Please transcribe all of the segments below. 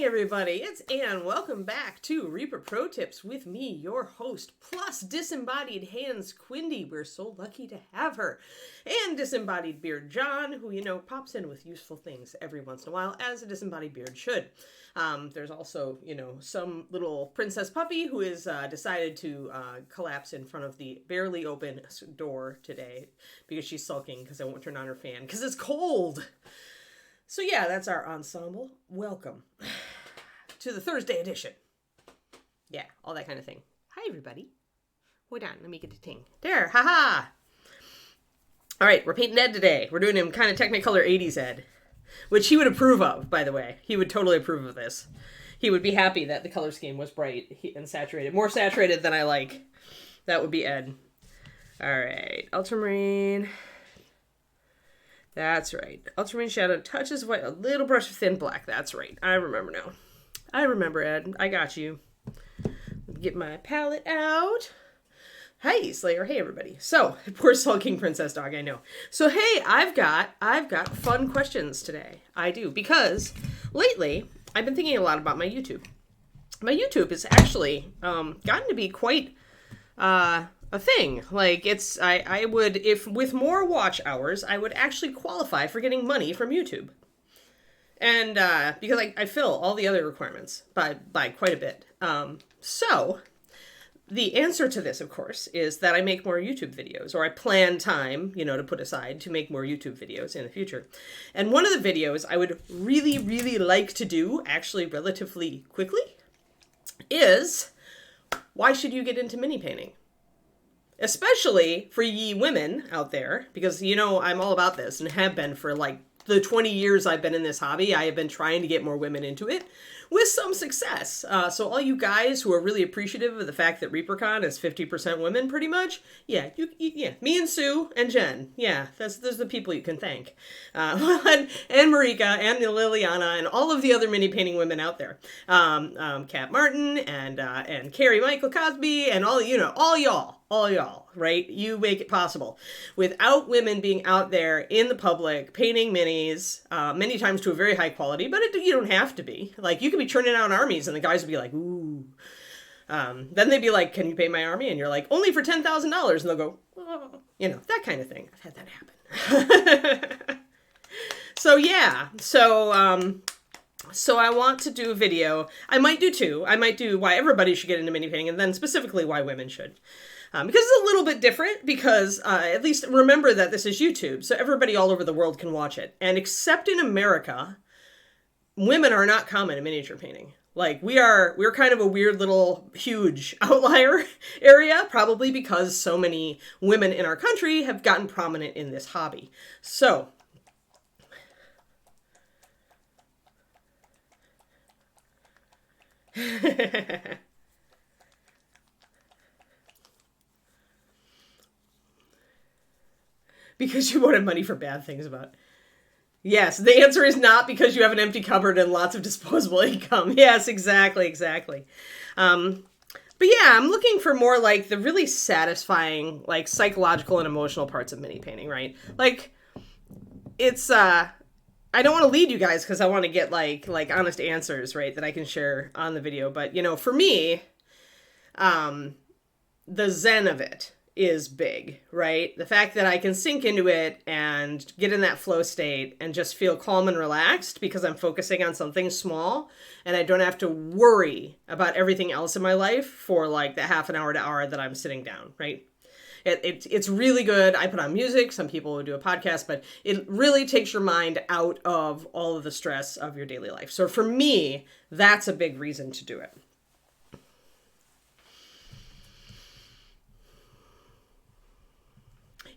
Everybody, it's Ann. Welcome back to Reaper Pro Tips with me, your host, plus Disembodied Hands Quindy. We're so lucky to have her. And Disembodied Beard John, who, pops in with useful things every once in a while, as a disembodied beard should. There's also, some little princess puppy who has decided to collapse in front of the barely open door today because she's sulking because I won't turn on her fan because it's cold. So yeah, that's our ensemble. Welcome to the Thursday edition. Yeah, all that kind of thing. Hi, everybody. Hold on, let me get the ting. There, haha. All right, we're painting Ed today. We're doing him kind of Technicolor 80s Ed, which he would approve of, by the way. He would totally approve of this. He would be happy that the color scheme was bright and saturated. More saturated than I like. That would be Ed. All right, ultramarine. That's right. Ultramarine shadow touches white, a little brush of thin black. That's right. I remember now. I remember, Ed. I got you. Let me get my palette out. Hi, Slayer. Hey, everybody. So, poor sulking princess dog, I know. So, hey, I've got fun questions today. I do, because lately I've been thinking a lot about my YouTube. My YouTube has actually gotten to be quite a thing. Like, I would, if with more watch hours, I would actually qualify for getting money from YouTube. And because I fill all the other requirements by quite a bit. So the answer to this, of course, is that I make more YouTube videos, or I plan time, to put aside to make more YouTube videos in the future. And one of the videos I would really, really like to do, actually relatively quickly, is why should you get into mini painting? Especially for ye women out there, because, I'm all about this and have been for like the 20 years I've been in this hobby. I have been trying to get more women into it with some success. So all you guys who are really appreciative of the fact that ReaperCon is 50% women, pretty much, yeah, me and Sue and Jen, yeah, those are the people you can thank. And Marika and Liliana and all of the other mini painting women out there. Kat Martin and Carrie Michael Cosby and all y'all, right? You make it possible. Without women being out there in the public painting minis, many times to a very high quality, but you don't have to be. Like, you could be churning out armies and the guys would be like, ooh. Then they'd be like, can you paint my army? And you're like, only for $10,000. And they'll go, oh, that kind of thing. I've had that happen. So yeah, so I want to do a video. I might do two. I might do why everybody should get into mini painting, and then specifically why women should. Because it's a little bit different, because at least remember that this is YouTube, so everybody all over the world can watch it. And except in America, women are not common in miniature painting. Like, we're kind of a weird little huge outlier area, probably because so many women in our country have gotten prominent in this hobby. So because you won't have money for bad things about it. Yes, the answer is not because you have an empty cupboard and lots of disposable income. Yes, exactly. But yeah, I'm looking for more like the really satisfying, like, psychological and emotional parts of mini painting, right? Like, it's, I don't want to lead you guys because I want to get like honest answers, right, that I can share on the video. But, for me, the zen of it is big, right? The fact that I can sink into it and get in that flow state and just feel calm and relaxed because I'm focusing on something small and I don't have to worry about everything else in my life for like the half an hour to hour that I'm sitting down, right? It's really good. I put on music. Some people would do a podcast, but it really takes your mind out of all of the stress of your daily life. So for me, that's a big reason to do it.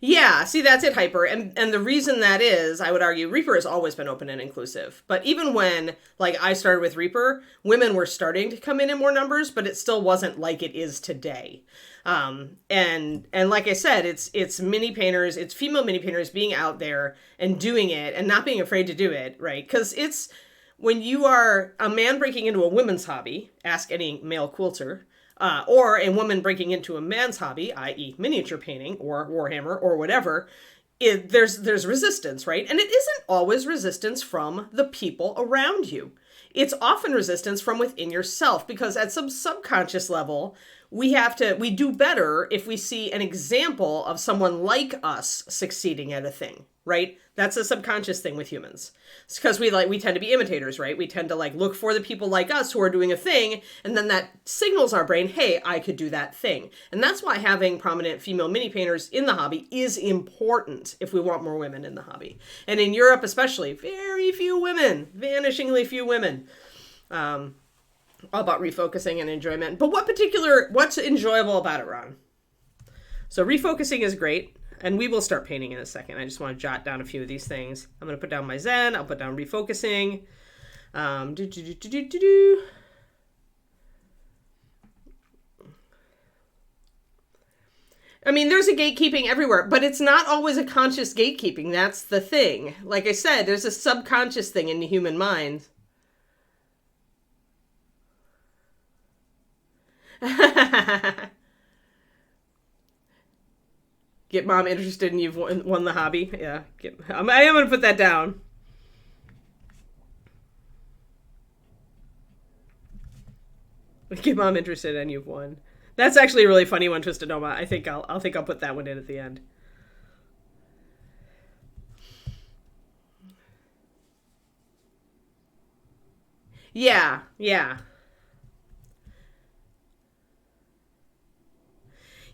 Yeah, see, that's it, Hyper. And the reason that is, I would argue, Reaper has always been open and inclusive. But even when, like, I started with Reaper, women were starting to come in more numbers, but it still wasn't like it is today. And like I said, it's mini painters, it's female mini painters being out there and doing it and not being afraid to do it, right? Because it's, when you are a man breaking into a women's hobby, ask any male quilter, or a woman breaking into a man's hobby, i.e. miniature painting or Warhammer or whatever, there's resistance, right? And it isn't always resistance from the people around you. It's often resistance from within yourself, because at some subconscious level, we do better if we see an example of someone like us succeeding at a thing, right? That's a subconscious thing with humans. It's because we tend to be imitators, right? We tend to look for the people like us who are doing a thing, and then that signals our brain, hey, I could do that thing. And that's why having prominent female mini painters in the hobby is important if we want more women in the hobby. And in Europe especially, very few women, vanishingly few women. All about refocusing and enjoyment. But what's enjoyable about it, Ron? So refocusing is great. And we will start painting in a second. I just want to jot down a few of these things. I'm going to put down my Zen. I'll put down refocusing. I mean, there's a gatekeeping everywhere, but it's not always a conscious gatekeeping. That's the thing. Like I said, there's a subconscious thing in the human mind. Get mom interested and you've won the hobby. Yeah, I am going to put that down. Get mom interested and you've won. That's actually a really funny one, Twisted Noma. I think I'll put that one in at the end. Yeah.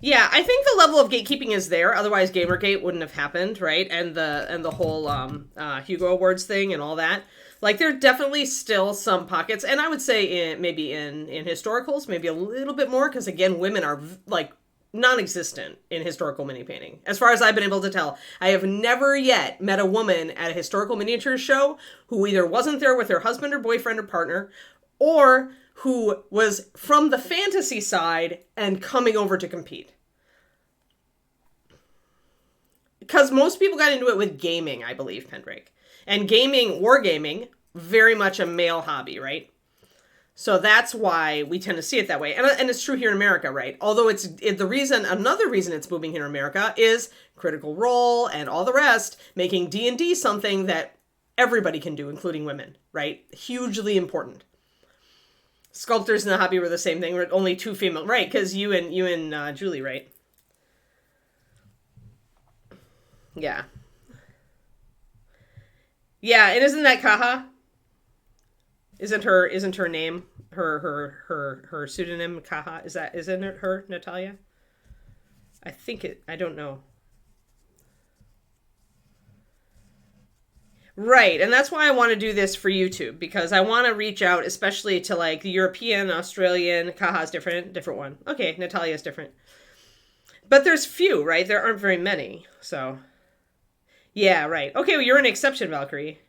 Yeah, I think the level of gatekeeping is there. Otherwise, Gamergate wouldn't have happened, right? And the whole Hugo Awards thing and all that. There are definitely still some pockets, and I would say maybe in historicals, maybe a little bit more, because again, women are non-existent in historical mini painting. As far as I've been able to tell, I have never yet met a woman at a historical miniatures show who either wasn't there with her husband or boyfriend or partner, or who was from the fantasy side and coming over to compete. Because most people got into it with gaming, I believe, Pendrake. And wargaming, very much a male hobby, right? So that's why we tend to see it that way. And it's true here in America, right? Although another reason it's booming here in America is Critical Role and all the rest, making D&D something that everybody can do, including women, right? Hugely important. Sculptors in the hobby were the same thing. We're only two female, right? Because you and Julie, right? Yeah. Yeah, and isn't that Kaha? Isn't her name her pseudonym Kaha? Isn't it her, Natalia? I don't know. Right, and that's why I want to do this for YouTube, because I want to reach out, especially to the European, Australian. Kaha's different one. Okay, Natalia's different. But there's few, right? There aren't very many, so. Yeah, right. Okay, well, you're an exception, Valkyrie.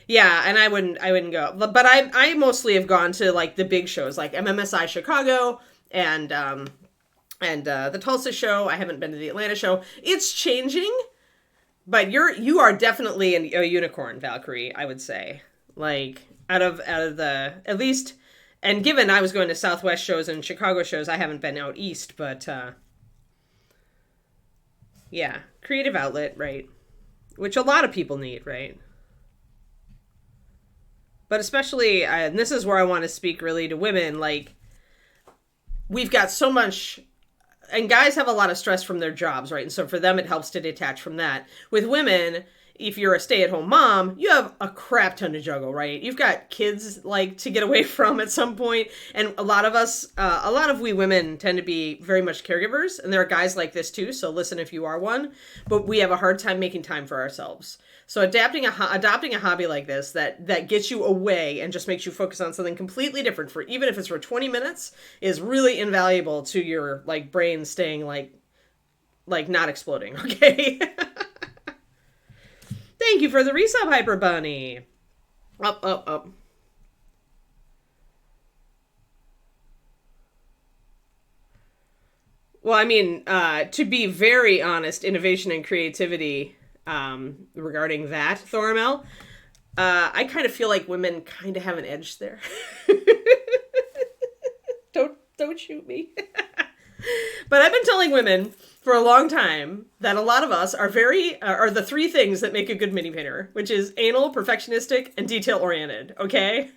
Yeah, and I wouldn't go. But I mostly have gone to the big shows, like MMSI Chicago and the Tulsa show. I haven't been to the Atlanta show. It's changing. But you are definitely a unicorn, Valkyrie, I would say. Out of the, at least, and given I was going to Southwest shows and Chicago shows, I haven't been out east, but yeah, creative outlet, right? Which a lot of people need, right? But especially, and this is where I want to speak really to women, we've got so much. And guys have a lot of stress from their jobs, right? And so for them, it helps to detach from that. With women, if you're a stay-at-home mom, you have a crap ton to juggle, right? You've got kids to get away from at some point. And a lot of we women tend to be very much caregivers. And there are guys like this too. So listen if you are one. But we have a hard time making time for ourselves. So adopting a hobby like this that gets you away and just makes you focus on something completely different, for even if it's for 20 minutes, is really invaluable to your brain staying not exploding. Okay. Thank you for the resub, Hyper Bunny. Up. Well, I mean, to be very honest, innovation and creativity. Regarding that, Thoramel, I kind of feel like women kind of have an edge there. Don't shoot me. But I've been telling women for a long time that a lot of us are are the three things that make a good mini painter, which is anal, perfectionistic, and detail oriented. Okay.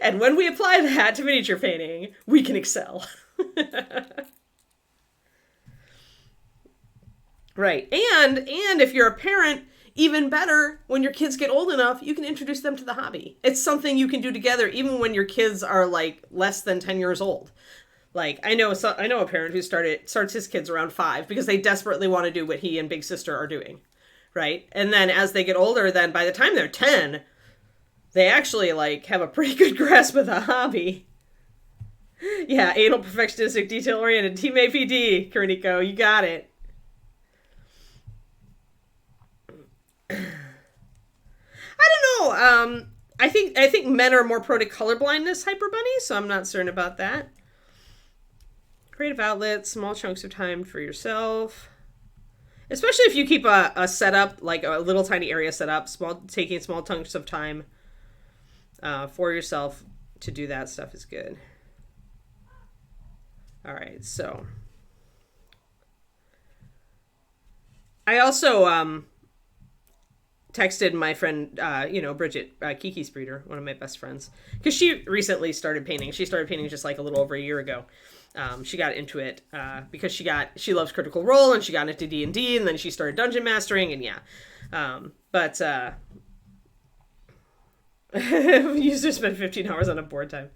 And when we apply that to miniature painting, we can excel. Right. And if you're a parent, even better, when your kids get old enough, you can introduce them to the hobby. It's something you can do together, even when your kids are like less than 10 years old. Like I know a parent who starts his kids around 5 because they desperately want to do what he and big sister are doing. Right. And then as they get older, then by the time they're 10, they actually like have a pretty good grasp of the hobby. Yeah. Anal, perfectionistic, detail oriented, team APD, Kerniko, you got it. I don't know. I think men are more prone to color blindness, Hyper Bunny, so I'm not certain about that. Creative outlets, small chunks of time for yourself. Especially if you keep a setup, like a little tiny area set up, taking small chunks of time for yourself to do that stuff is good. All right, so. I also texted my friend, Bridget, Kiki's breeder, one of my best friends, because she recently started painting. She started painting just like a little over a year ago. She got into it because she loves Critical Role, and she got into D&D, and then she started dungeon mastering, and yeah. Users spend 15 hours on a board time.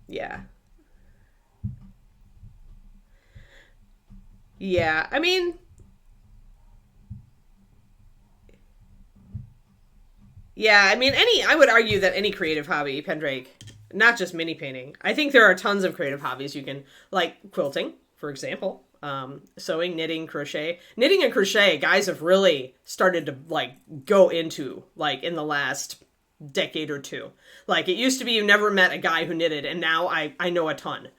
Yeah. Yeah, I mean... Yeah, I mean, I would argue that any creative hobby, Pendrake, not just mini painting. I think there are tons of creative hobbies you can, like quilting, for example, sewing, knitting, crochet. Knitting and crochet, guys have really started to, like, go into, like, in the last decade or two. Like, it used to be you never met a guy who knitted, and now I know a ton.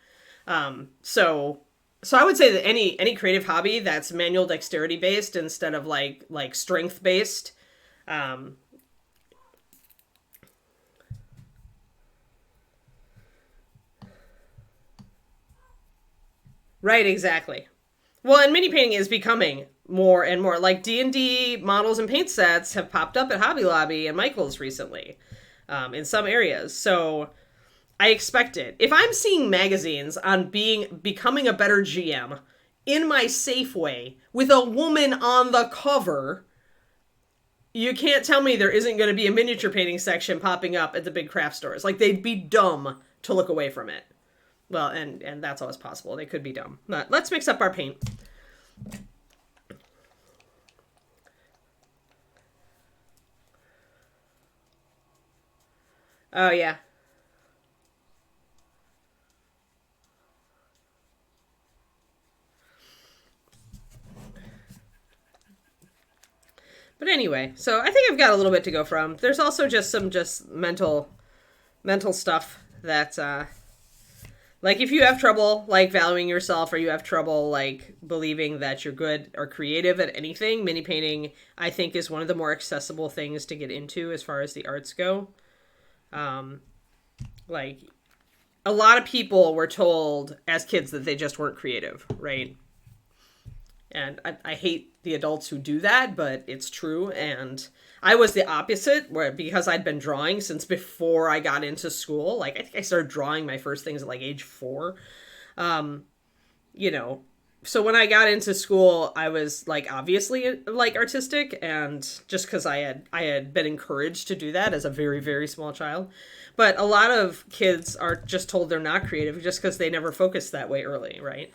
So I would say that any creative hobby that's manual dexterity based instead of, like strength based, right, exactly. Well, and mini painting is becoming more and more. Like D&D models and paint sets have popped up at Hobby Lobby and Michael's recently in some areas. So I expect it. If I'm seeing magazines on becoming a better GM in my Safeway with a woman on the cover, you can't tell me there isn't going to be a miniature painting section popping up at the big craft stores. Like, they'd be dumb to look away from it. Well, and that's always possible. They could be dumb. But let's mix up our paint. Oh, yeah. But anyway, so I think I've got a little bit to go from. There's also just some mental stuff that like, if you have trouble, like, valuing yourself, or you have trouble, like, believing that you're good or creative at anything, mini painting, I think, is one of the more accessible things to get into as far as the arts go. Like, a lot of people were told as kids that they just weren't creative, right? And I hate the adults who do that, but it's true. And I was the opposite, because I'd been drawing since before I got into school. Like, I think I started drawing my first things at like age 4. So when I got into school, I was like obviously like artistic, and just because I had been encouraged to do that as a very, very small child. But a lot of kids are just told they're not creative just because they never focused that way early, right?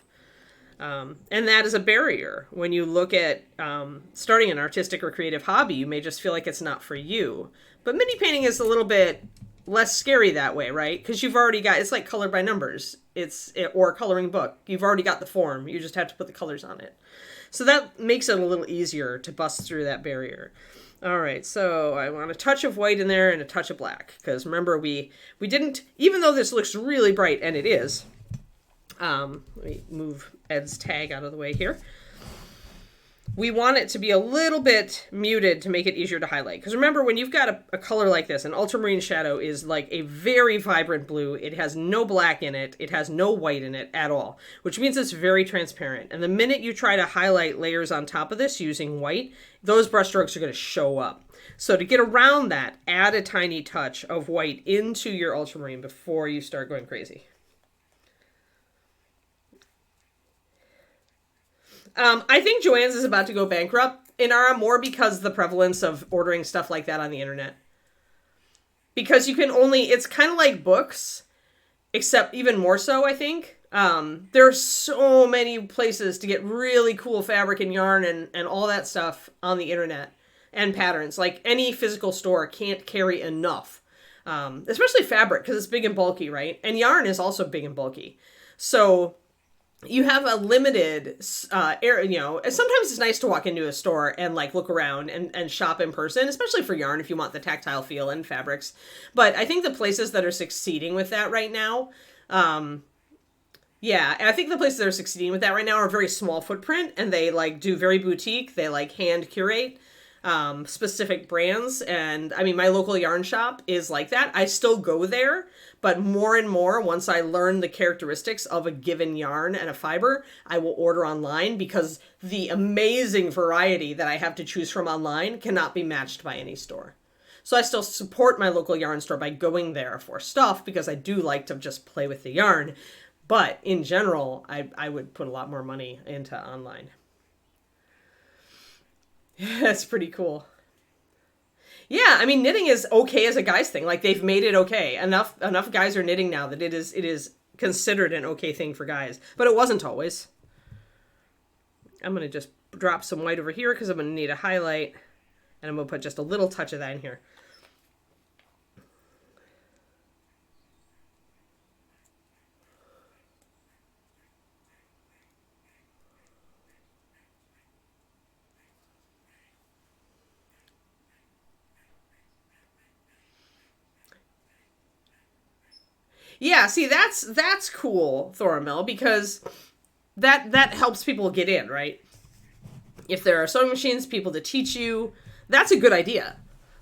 And that is a barrier. When you look at starting an artistic or creative hobby, you may just feel like it's not for you. But mini painting is a little bit less scary that way, right? Because you've already got, it's like color by numbers. Or a coloring book. You've already got the form. You just have to put the colors on it. So that makes it a little easier to bust through that barrier. All right, so I want a touch of white in there and a touch of black. Because remember, we didn't, even though this looks really bright, and it is, let me move Ed's tag out of the way here. we want it to be a little bit muted to make it easier to highlight. Because remember, when you've got a color like this, an ultramarine shadow is like a very vibrant blue. It has no black in it. It has no white in it at all, which means it's very transparent. And the minute you try to highlight layers on top of this using white, those brush strokes are going to show up. So to get around that, add a tiny touch of white into your ultramarine before you start going crazy. I think Joann's is about to go bankrupt in Ara more because of the prevalence of ordering stuff like that on the internet. Because you can only, it's kind of like books, except even more so, I think. There are so many places to get really cool fabric and yarn and all that stuff on the internet and patterns. Like any physical store can't carry enough, especially fabric because it's big and bulky, right? And yarn is also big and bulky. So you have a limited area, you know, sometimes it's nice to walk into a store and like look around and shop in person, especially for yarn if you want the tactile feel and fabrics. But I think the places that are succeeding with that right now, yeah, I think the places that are succeeding with that right now are very small footprint and they like do very boutique. They like hand curate specific brands. And I mean, my local yarn shop is like that. I still go there, but more and more, once I learn the characteristics of a given yarn and a fiber, I will order online because the amazing variety that I have to choose from online cannot be matched by any store. So I still support my local yarn store by going there for stuff because I do like to just play with the yarn. But in general, I would put a lot more money into online. That's pretty cool. Yeah, I mean, knitting is okay as a guy's thing. Like, they've made it okay. Enough guys are knitting now that it is considered an okay thing for guys. But it wasn't always. I'm going to just drop some white over here because I'm going to need a highlight. And I'm going to put just a little touch of that in here. Yeah, see, that's cool, Thoramil, because that helps people get in, right? If there are sewing machines, people to teach you, that's a good idea.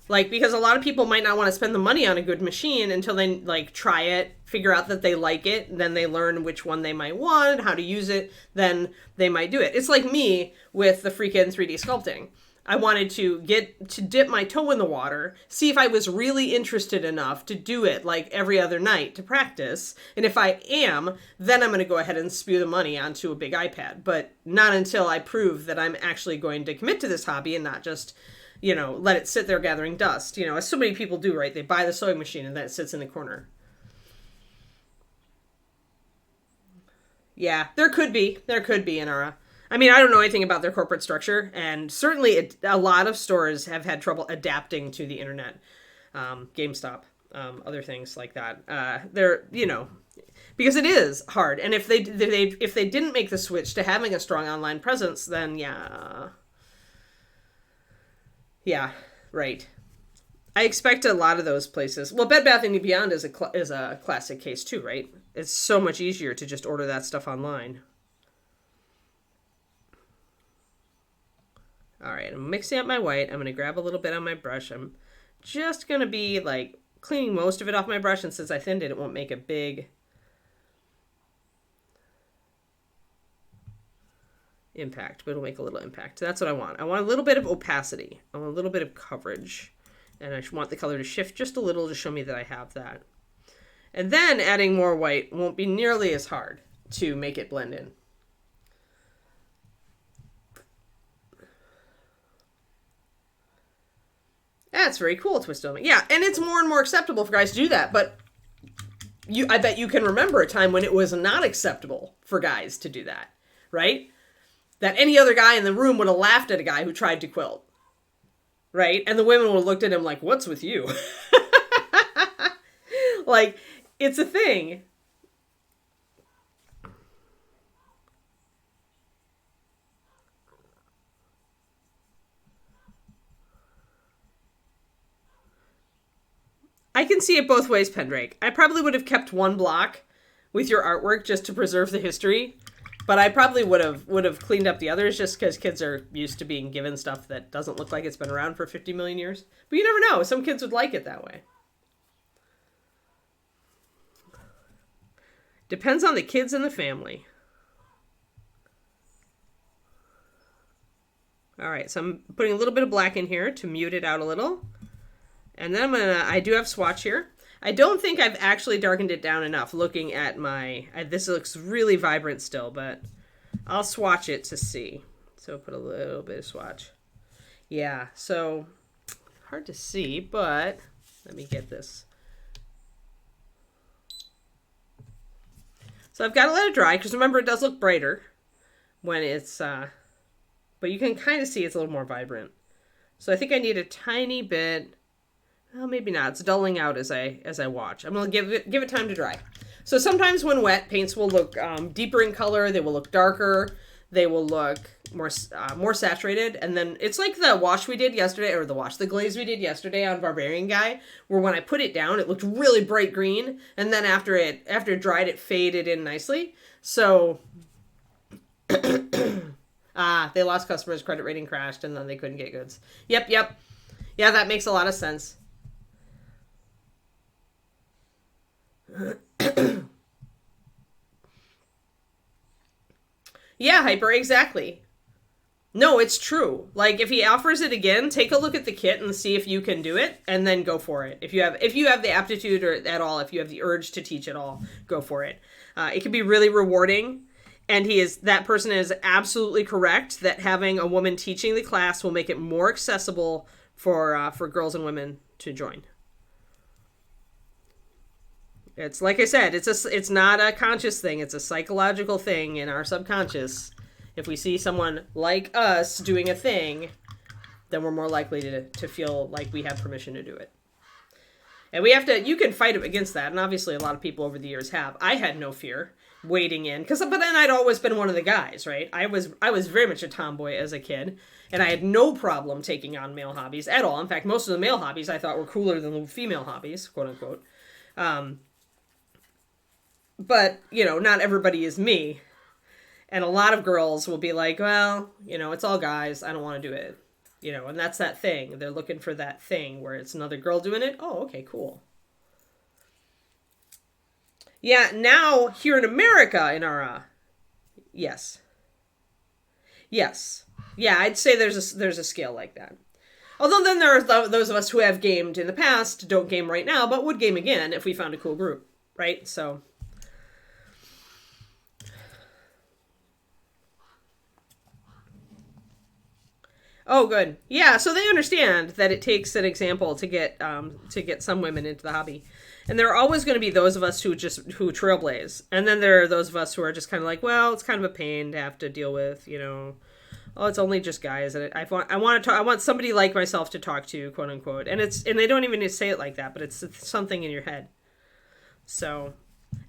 Like, because a lot of people might not want to spend the money on a good machine until they, like, try it, figure out that they like it, then they learn which one they might want, how to use it, then they might do it. It's like me with the freaking 3D sculpting. I wanted to dip my toe in the water, see if I was really interested enough to do it like every other night to practice. And if I am, then I'm going to go ahead and spew the money onto a big iPad. But not until I prove that I'm actually going to commit to this hobby and not just, you know, let it sit there gathering dust. You know, as so many people do, right? They buy the sewing machine and then it sits in the corner. Yeah, there could be in Ara. I mean, I don't know anything about their corporate structure, and certainly a lot of stores have had trouble adapting to the internet. GameStop, other things like that. They're, you know, because it is hard. And if they didn't make the switch to having a strong online presence, then yeah, right. I expect a lot of those places. Well, Bed Bath & Beyond is a classic case too, right? It's so much easier to just order that stuff online. All right, I'm mixing up my white. I'm going to grab a little bit on my brush. I'm just going to be like cleaning most of it off my brush. And since I thinned it, it won't make a big impact, but it'll make a little impact. That's what I want. I want a little bit of opacity. I want a little bit of coverage. And I want the color to shift just a little to show me that I have that. And then adding more white won't be nearly as hard to make it blend in. That's very cool, twist filming. Yeah, and it's more and more acceptable for guys to do that, but I bet you can remember a time when it was not acceptable for guys to do that, right? That any other guy in the room would have laughed at a guy who tried to quilt, right? And the women would have looked at him like, what's with you? Like, it's a thing. I can see it both ways, Pendrake. I probably would have kept one block with your artwork just to preserve the history. But I probably would have cleaned up the others just because kids are used to being given stuff that doesn't look like it's been around for 50 million years. But you never know. Some kids would like it that way. Depends on the kids and the family. All right, so I'm putting a little bit of black in here to mute it out a little. And then I do have swatch here. I don't think I've actually darkened it down enough looking at this looks really vibrant still, but I'll swatch it to see. So put a little bit of swatch. Yeah, so hard to see, but let me get this. So I've got to let it dry because remember it does look brighter when it's, but you can kind of see it's a little more vibrant. So I think I need a tiny bit. Well, maybe not. It's dulling out as I watch. I'm gonna give it time to dry. So sometimes when wet, paints will look deeper in color. They will look darker. They will look more saturated. And then it's like the wash we did yesterday, or the glaze we did yesterday on Barbarian Guy, where when I put it down, it looked really bright green, and then after it dried, it faded in nicely. So they lost customers, credit rating crashed, and then they couldn't get goods. Yep. Yeah, that makes a lot of sense. Yeah, Hyper, exactly. No, it's true. Like if he offers it again, take a look at the kit and see if you can do it, and then go for it. If you have the aptitude or at all, if you have the urge to teach at all, go for it. It can be really rewarding. And that person is absolutely correct that having a woman teaching the class will make it more accessible for girls and women to join. It's like I said, it's not a conscious thing. It's a psychological thing in our subconscious. If we see someone like us doing a thing, then we're more likely to feel like we have permission to do it. And you can fight against that. And obviously a lot of people over the years have. I had no fear wading in but then I'd always been one of the guys, right? I was very much a tomboy as a kid, and I had no problem taking on male hobbies at all. In fact, most of the male hobbies I thought were cooler than the female hobbies, quote unquote. But, not everybody is me. And a lot of girls will be like, well, it's all guys. I don't want to do it. And that's that thing. They're looking for that thing where it's another girl doing it. Oh, okay, cool. Yeah, now here in America in our, yes. Yes. Yeah, I'd say there's a scale like that. Although then there are those of us who have gamed in the past, don't game right now, but would game again if we found a cool group, right? So... Oh, good. Yeah, so they understand that it takes an example to get some women into the hobby. And there are always going to be those of us who trailblaze. And then there are those of us who are just kind of like, well, it's kind of a pain to have to deal with, oh, it's only just guys. And I want somebody like myself to talk to, quote unquote. And they don't even say it like that, but it's something in your head. So,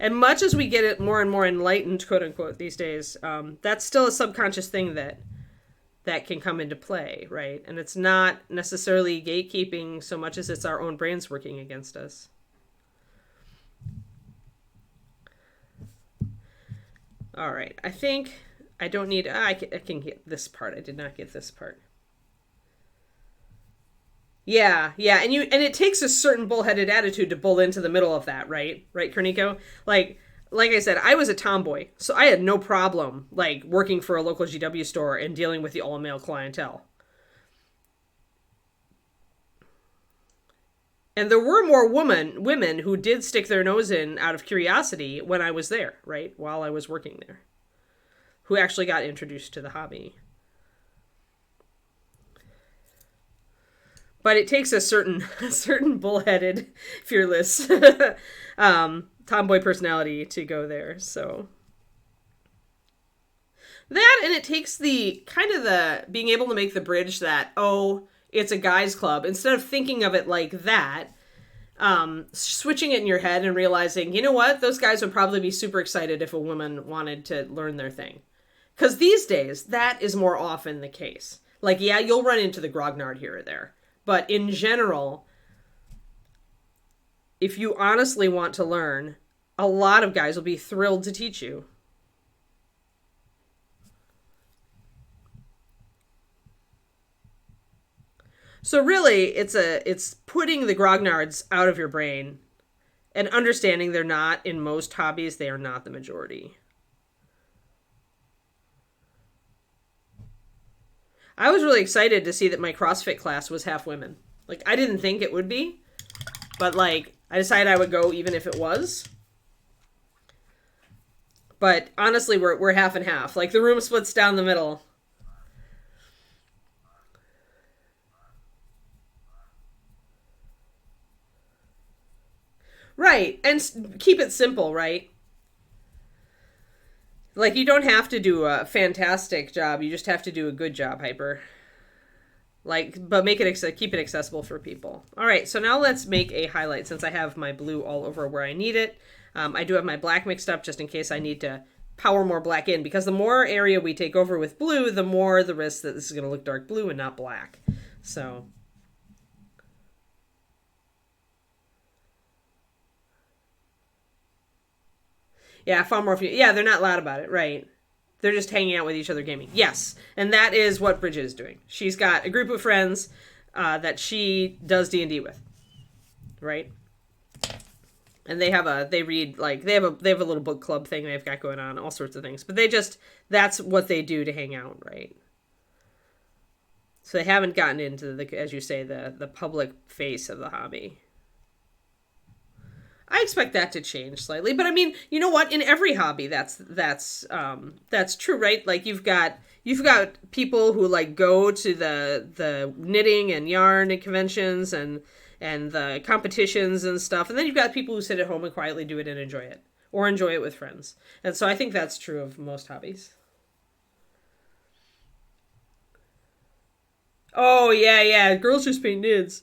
and much as we get it more and more enlightened, quote unquote, these days, that's still a subconscious thing that can come into play, right? And it's not necessarily gatekeeping so much as it's our own brains working against us. All right, I think I don't need, I can get this part. I did not get this part. Yeah, and it takes a certain bullheaded attitude to bull into the middle of that, right? Right, Kerniko? Like I said, I was a tomboy, so I had no problem, working for a local GW store and dealing with the all-male clientele. And there were more women who did stick their nose in out of curiosity when I was there, right? While I was working there. Who actually got introduced to the hobby. But it takes a certain bullheaded, fearless, tomboy personality to go there, so that, and it takes the being able to make the bridge that, oh, it's a guys club, instead of thinking of it like that, switching it in your head and realizing, you know what, those guys would probably be super excited if a woman wanted to learn their thing, because these days that is more often the case. Yeah, you'll run into the grognard here or there, but in general, if you honestly want to learn, a lot of guys will be thrilled to teach you. So really, it's putting the grognards out of your brain and understanding they're not, in most hobbies, they are not the majority. I was really excited to see that my CrossFit class was half women. Like, I didn't think it would be, but like, I decided I would go even if it was. But honestly, we're half and half. Like, the room splits down the middle. Right. And keep it simple, right? Like, you don't have to do a fantastic job. You just have to do a good job, Hyper. Like, but make it keep it accessible for people. All right, so now let's make a highlight since I have my blue all over where I need it. I do have my black mixed up just in case I need to power more black in, because the more area we take over with blue, the more the risk that this is going to look dark blue and not black. So yeah, far more. Yeah, they're not loud about it, right? They're just hanging out with each other gaming. Yes, and that is what Bridget is doing. She's got a group of friends that she does D&D with, right? And they read, like, they have a little book club thing they've got going on, all sorts of things. But that's what they do to hang out, right? So they haven't gotten into as you say, the public face of the hobby. I expect that to change slightly, but I mean, you know what? In every hobby, that's true, right? Like, you've got people who like go to the knitting and yarn and conventions and the competitions and stuff, and then you've got people who sit at home and quietly do it and enjoy it, or enjoy it with friends. And so I think that's true of most hobbies. Oh yeah, girls just paint nids.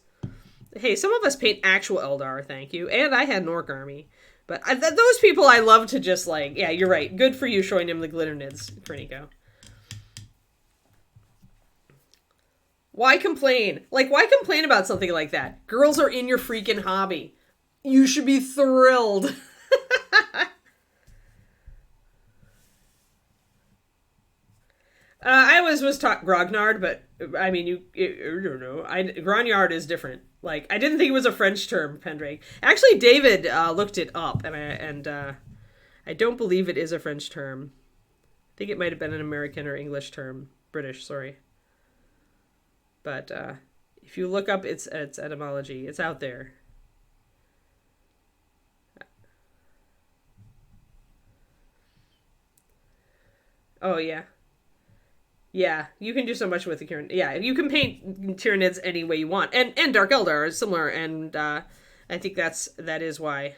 Hey, some of us paint actual Eldar, thank you. And I had an orc army. But those people I love to just like, yeah, you're right. Good for you showing them the glitter nids, Kerniko. Why complain? Like, why complain about something like that? Girls are in your freaking hobby. You should be thrilled. I always was taught grognard, but I mean, I don't know. Grognard is different. Like, I didn't think it was a French term, Pendrake. Actually, David looked it up, and I don't believe it is a French term. I think it might have been an American or English term. British, sorry. But if you look up its etymology, it's out there. Oh, yeah. Yeah, you can do so much with the Kieran. Yeah, you can paint Tyranids any way you want, and Dark Eldar is similar, and I think that is why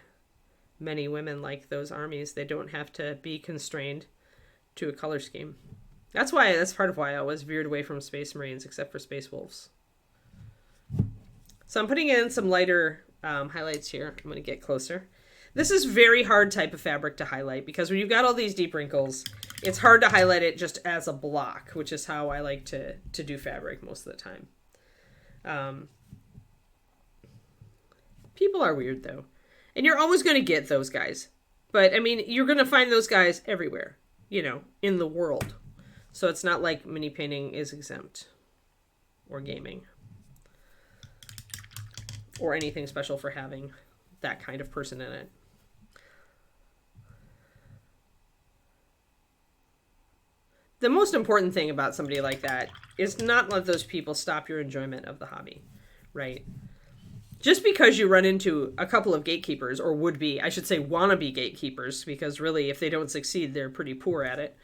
many women like those armies. They don't have to be constrained to a color scheme. That's part of why I was veered away from Space Marines, except for Space Wolves. So I'm putting in some lighter highlights here. I'm going to get closer. This is very hard type of fabric to highlight because when you've got all these deep wrinkles, it's hard to highlight it just as a block, which is how I like to do fabric most of the time. People are weird, though. And you're always going to get those guys. But, I mean, you're going to find those guys everywhere, in the world. So it's not like mini painting is exempt. Or gaming. Or anything special for having that kind of person in it. The most important thing about somebody like that is not let those people stop your enjoyment of the hobby, right? Just because you run into a couple of gatekeepers, or would-be, I should say wannabe gatekeepers, because really if they don't succeed, they're pretty poor at it.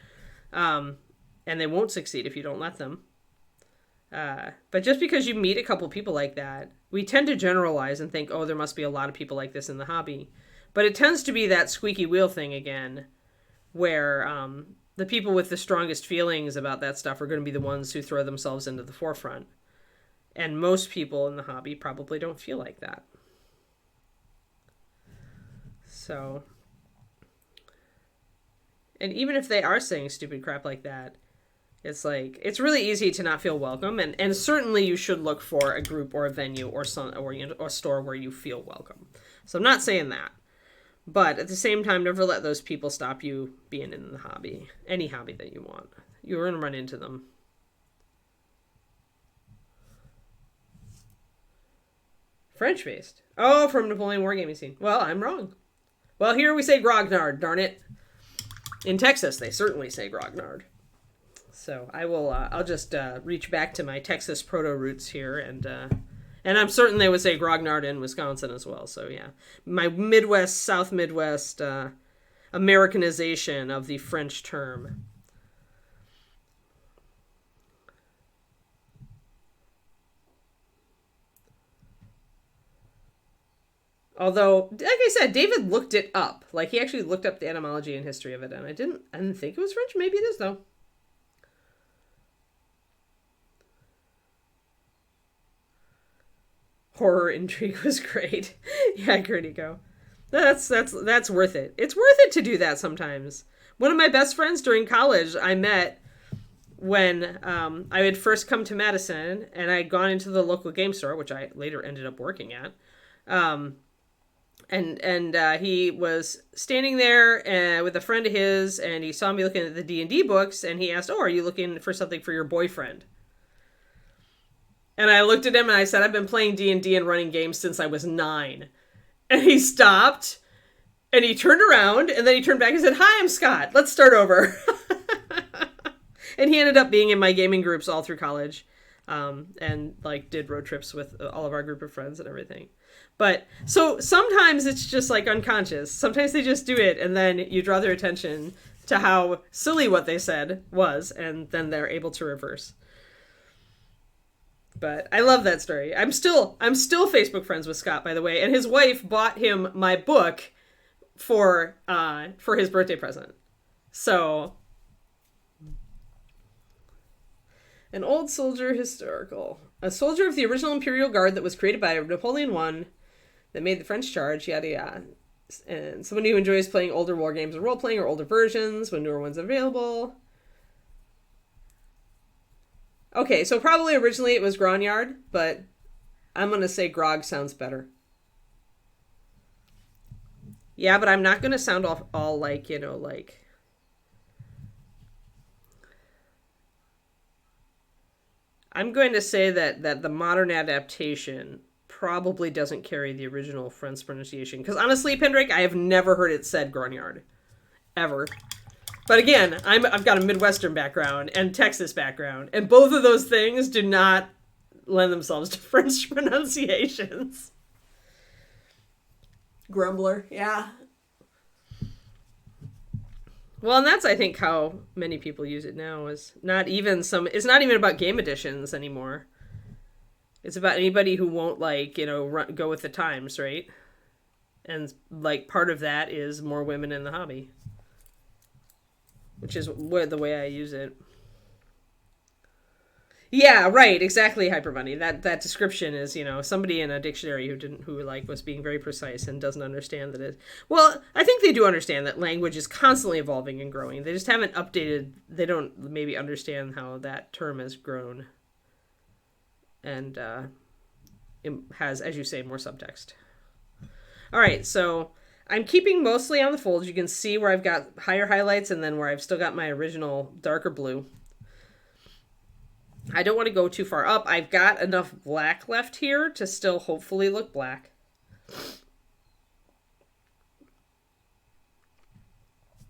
And they won't succeed if you don't let them. But just because you meet a couple people like that, we tend to generalize and think, oh, there must be a lot of people like this in the hobby. But it tends to be that squeaky wheel thing again, where the people with the strongest feelings about that stuff are going to be the ones who throw themselves into the forefront. And most people in the hobby probably don't feel like that. So, and even if they are saying stupid crap like that, it's like, it's really easy to not feel welcome. And certainly you should look for a group or a venue or a store where you feel welcome. So I'm not saying that. But at the same time, never let those people stop you being in the hobby. Any hobby that you want. You're going to run into them. French-based. Oh, from Napoleon Wargaming scene. Well, I'm wrong. Well, here we say grognard, darn it. In Texas, they certainly say grognard. So I will. I'll just reach back to my Texas proto roots here, and I'm certain they would say grognard in Wisconsin as well. So yeah, my Midwest, South Midwest Americanization of the French term. Although, like I said, David looked it up. Like, he actually looked up the etymology and history of it, and I didn't think it was French. Maybe it is, though. Horror intrigue was great. Yeah, Critico. That's worth it. It's worth it to do that sometimes. One of my best friends during college I met when I had first come to Madison, and I had gone into the local game store, which I later ended up working at. And he was standing there with a friend of his, and he saw me looking at the D&D books, and he asked, "Oh, are you looking for something for your boyfriend?" And I looked at him and I said, "I've been playing D&D and running games since I was 9. And he stopped, and he turned around, and then he turned back and said, "Hi, I'm Scott. Let's start over." And he ended up being in my gaming groups all through college, and like did road trips with all of our group of friends and everything. But so sometimes it's just like unconscious. Sometimes they just do it, and then you draw their attention to how silly what they said was, and then they're able to reverse. But I love that story. I'm still Facebook friends with Scott, by the way, and his wife bought him my book for his birthday present. So, an old soldier historical. A soldier of the original Imperial Guard that was created by Napoleon I that made the French charge, yada yada. And someone who enjoys playing older war games or role-playing or older versions when newer ones are available. Okay, so probably originally it was Grognard, but I'm going to say Grog sounds better. Yeah, but I'm not going to sound all like, like... I'm going to say that the modern adaptation probably doesn't carry the original French pronunciation. Because honestly, Pendrake, I have never heard it said Grognard. Ever. But again, I've got a Midwestern background and Texas background. And both of those things do not lend themselves to French pronunciations. Grumbler, yeah. Well, and that's, I think, how many people use it now. It's not even about game editions anymore. It's about anybody who won't, like, go with the times, right? And, like, part of that is more women in the hobby. Which is the way I use it. Yeah, right, exactly, Hyperbunny. That description is, somebody in a dictionary who was being very precise and doesn't understand that it. Well, I think they do understand that language is constantly evolving and growing. They just haven't updated. They don't maybe understand how that term has grown. And it has, as you say, more subtext. All right, so I'm keeping mostly on the folds. You can see where I've got higher highlights and then where I've still got my original darker blue. I don't want to go too far up. I've got enough black left here to still hopefully look black.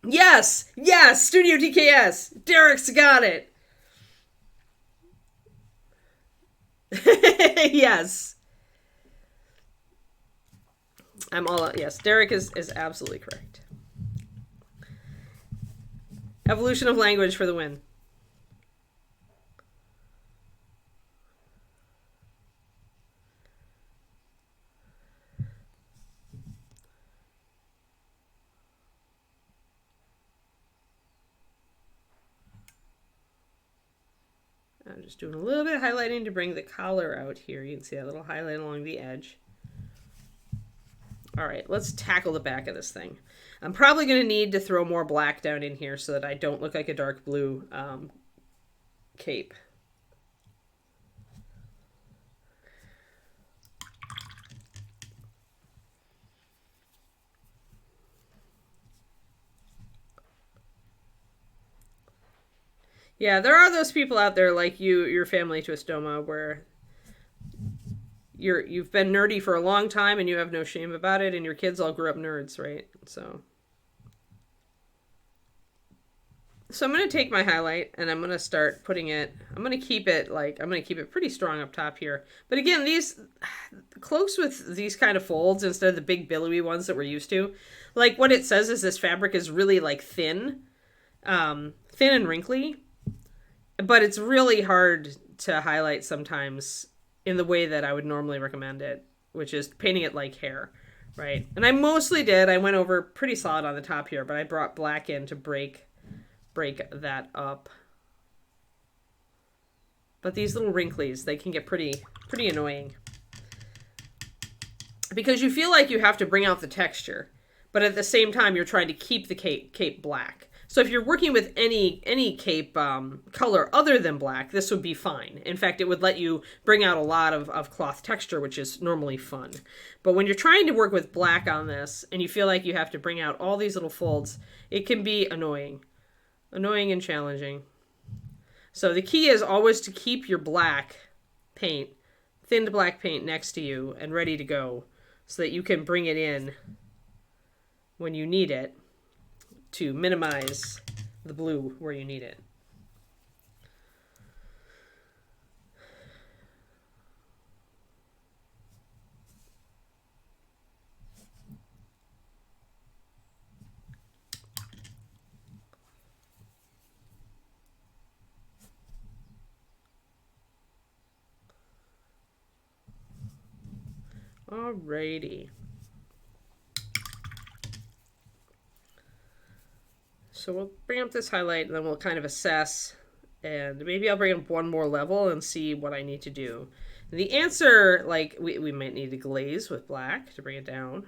Yes! Yes! Studio DKS! Derek's got it! Yes. Yes, Derek is absolutely correct. Evolution of language for the win. I'm just doing a little bit of highlighting to bring the collar out here. You can see that little highlight along the edge. All right, let's tackle the back of this thing. I'm probably going to need to throw more black down in here so that I don't look like a dark blue cape. Yeah, there are those people out there like you, your family, Twistoma, where you've been nerdy for a long time and you have no shame about it, and your kids all grew up nerds, right? So I'm going to take my highlight and I'm going to start putting it, I'm going to keep it pretty strong up top here. But again, these cloaks with these kind of folds instead of the big billowy ones that we're used to, like what it says is this fabric is really like thin and wrinkly, but it's really hard to highlight sometimes in the way that I would normally recommend it, which is painting it like hair, right? And I mostly did, I went over pretty solid on the top here, but I brought black in to break that up. But these little wrinklies, they can get pretty annoying because you feel like you have to bring out the texture, but at the same time you're trying to keep the cape black. So if you're working with any cape color other than black, this would be fine. In fact, it would let you bring out a lot of cloth texture, which is normally fun. But when you're trying to work with black on this and you feel like you have to bring out all these little folds, it can be annoying and challenging. So the key is always to keep your black paint, thinned black paint next to you and ready to go so that you can bring it in when you need it to minimize the blue where you need it. Alrighty. So we'll bring up this highlight and then we'll kind of assess, and maybe I'll bring up one more level and see what I need to do. And the answer, like, we might need to glaze with black to bring it down.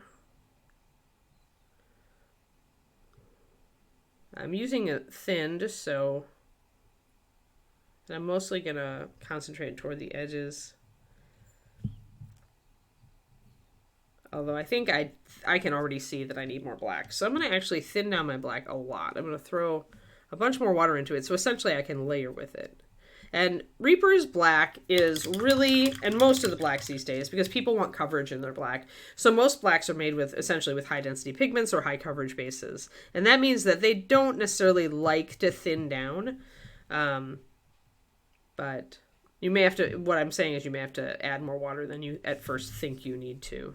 I'm using it thin just so, and I'm mostly gonna concentrate toward the edges. Although I think I can already see that I need more black. So I'm going to actually thin down my black a lot. I'm going to throw a bunch more water into it. So essentially I can layer with it. And Reaper's black is really, and most of the blacks these days, because people want coverage in their black. So most blacks are made with essentially with high density pigments or high coverage bases. And that means that they don't necessarily like to thin down. But you may have to, what I'm saying is you may have to add more water than you at first think you need to.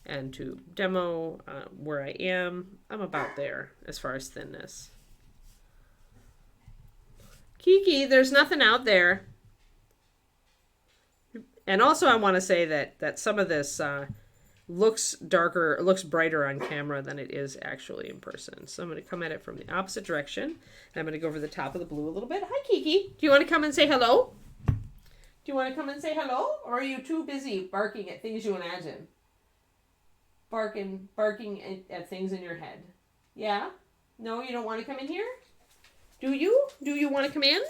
And to demo where I am, I'm about there as far as thinness. Kiki, there's nothing out there. And also I want to say that some of this looks darker, looks brighter on camera than it is actually in person. So I'm going to come at it from the opposite direction. And I'm going to go over the top of the blue a little bit. Hi, Kiki. Do you want to come and say hello? Do you want to come and say hello? Or are you too busy barking at things you imagine? Barking at things in your head. Yeah? No, you don't want to come in here? Do you? Do you want to come in?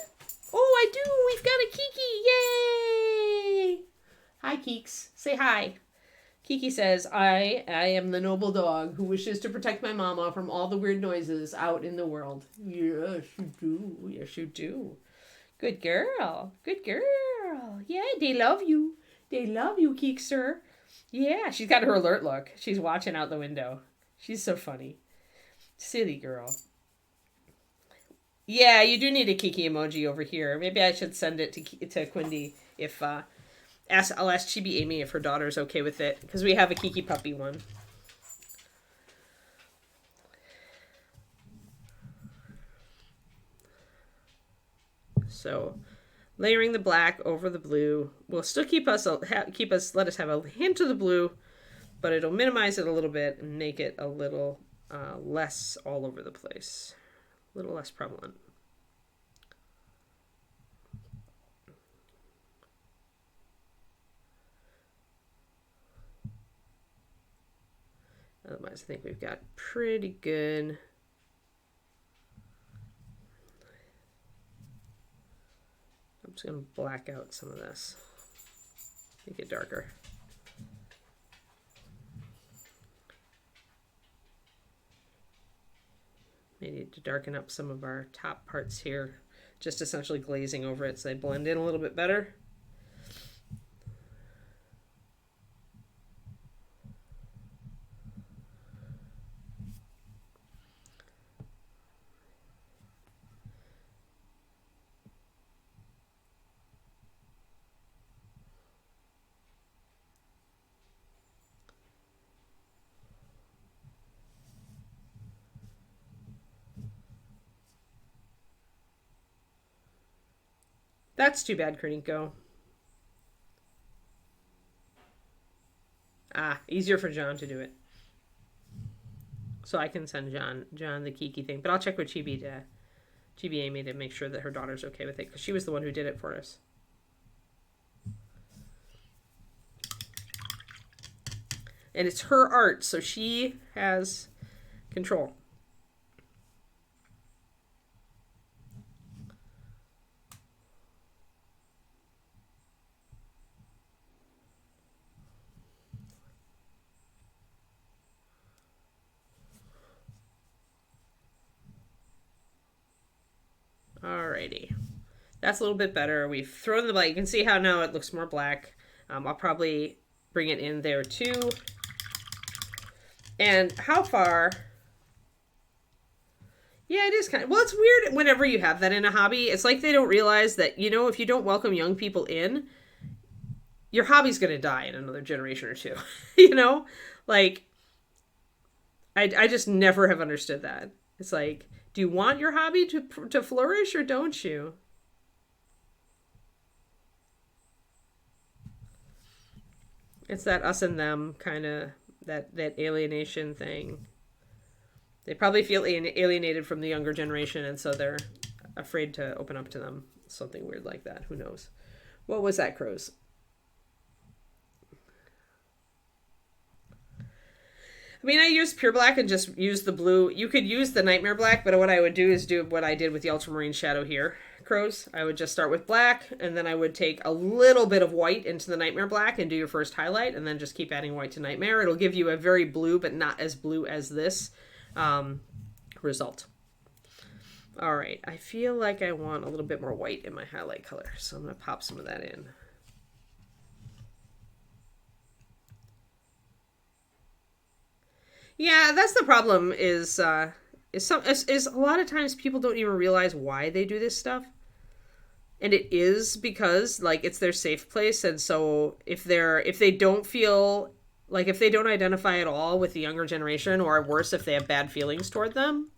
Oh, I do. We've got a Kiki. Yay! Hi, Keeks. Say hi. Kiki says, I am the noble dog who wishes to protect my mama from all the weird noises out in the world. Yes, you do. Yes, you do. Good girl. Good girl. Yeah, they love you. They love you, Keekster. Yeah, she's got her alert look. She's watching out the window. She's so funny. Silly girl. Yeah, you do need a Kiki emoji over here. Maybe I should send it to Quindy if I'll ask Chibi Amy if her daughter's okay with it, because we have a Kiki puppy one. So, layering the black over the blue will still let us have a hint of the blue, but it'll minimize it a little bit and make it a little less all over the place, a little less prevalent. Otherwise, I think we've got pretty good. I'm just going to black out some of this, make it darker. May need to darken up some of our top parts here, just essentially glazing over it so they blend in a little bit better. That's too bad, Kerniko. Ah, easier for John to do it. So I can send John the Kiki thing. But I'll check with Chibi Amy to make sure that her daughter's okay with it, because she was the one who did it for us. And it's her art, so she has control. Alrighty. That's a little bit better. We've thrown the black. You can see how now it looks more black. I'll probably bring it in there too. And how far? Yeah, it is kind of... Well, it's weird whenever you have that in a hobby. It's like they don't realize that, you know, if you don't welcome young people in, your hobby's going to die in another generation or two. You know? Like, I just never have understood that. It's like, do you want your hobby to flourish or don't you? It's that us and them kind of, that alienation thing. They probably feel alienated from the younger generation, and so they're afraid to open up to them. Something weird like that. Who knows? What was that, Crows? I mean, I used pure black and just used the blue. You could use the nightmare black, but what I would do is do what I did with the ultramarine shadow here, Crows. I would just start with black, and then I would take a little bit of white into the nightmare black and do your first highlight, and then just keep adding white to nightmare. It'll give you a very blue, but not as blue as this result. All right, I feel like I want a little bit more white in my highlight color, so I'm going to pop some of that in. Yeah, that's the problem. Is a lot of times people don't even realize why they do this stuff, and it is because like it's their safe place, and so if they don't feel like, if they don't identify at all with the younger generation, or worse, if they have bad feelings toward them,